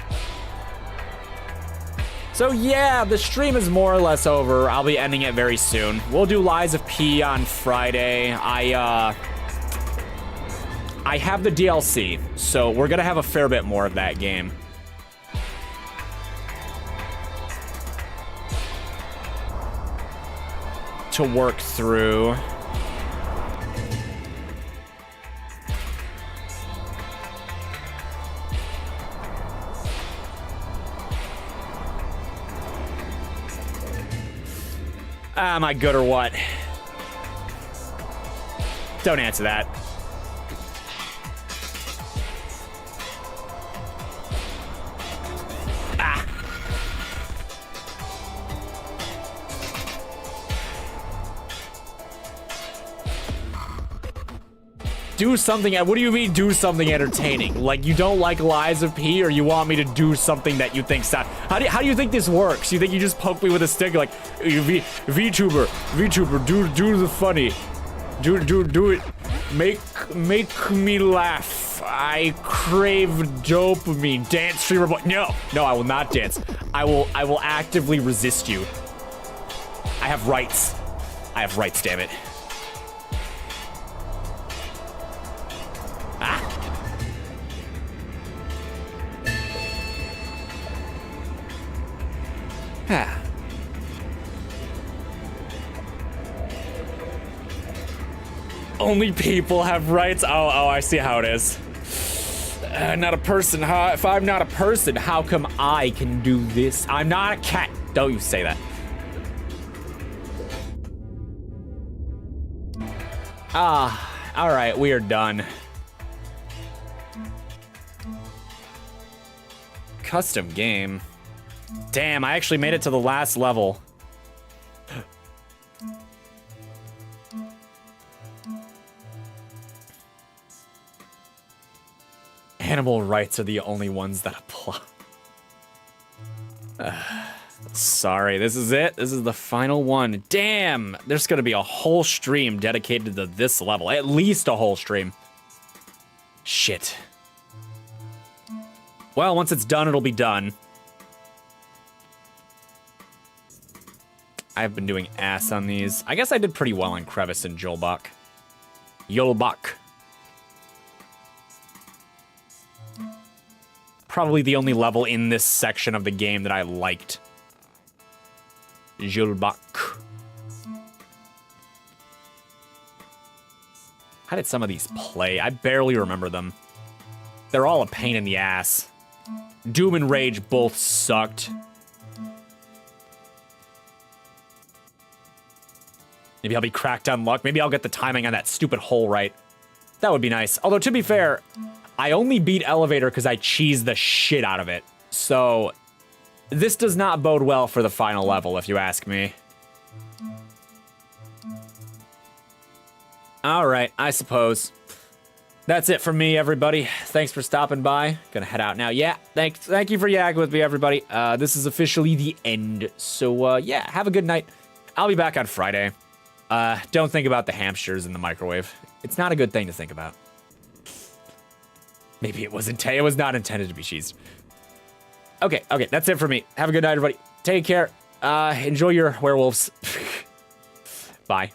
A: So yeah, the stream is more or less over. I'll be ending it very soon. We'll do Lies of P on Friday. I have the DLC, so we're gonna have a fair bit more of that game. To work through. Am I good or what? Don't answer that. Ah. Do something. What do you mean do something entertaining? Like you don't like Lies of P, or you want me to do something that you think sound? How do you think this works? You think you just poke me with a stick like VTuber, do the funny, do it, make me laugh. I crave dopamine. Dance, streamer boy. No, I will not dance. I will actively resist you. I have rights. I have rights. Damn it. Only people have rights? Oh, I see how it is. Not a person, huh? If I'm not a person, how come I can do this? I'm not a cat. Don't you say that. All right, we are done. Custom game. Damn, I actually made it to the last level. Animal rights are the only ones that apply. Sorry, this is it. This is the final one. Damn, there's gonna be a whole stream dedicated to this level. At least a whole stream. Shit. Well, once it's done, it'll be done. I've been doing ass on these. I guess I did pretty well on Crevice and Jolbach. Yolbach. Probably the only level in this section of the game that I liked. Jolbach. How did some of these play? I barely remember them. They're all a pain in the ass. Doom and Rage both sucked. Maybe I'll be cracked on luck. Maybe I'll get the timing on that stupid hole right. That would be nice. Although, to be fair, I only beat Elevator because I cheesed the shit out of it. So, this does not bode well for the final level, if you ask me. Alright, I suppose. That's it from me, everybody. Thanks for stopping by. Gonna head out now. Yeah, thank you for yakking with me, everybody. This is officially the end. So, yeah, have a good night. I'll be back on Friday. Don't think about the hamsters in the microwave. It's not a good thing to think about. Maybe it was not intended to be cheesed. Okay, that's it for me. Have a good night, everybody. Take care. Enjoy your werewolves. Bye.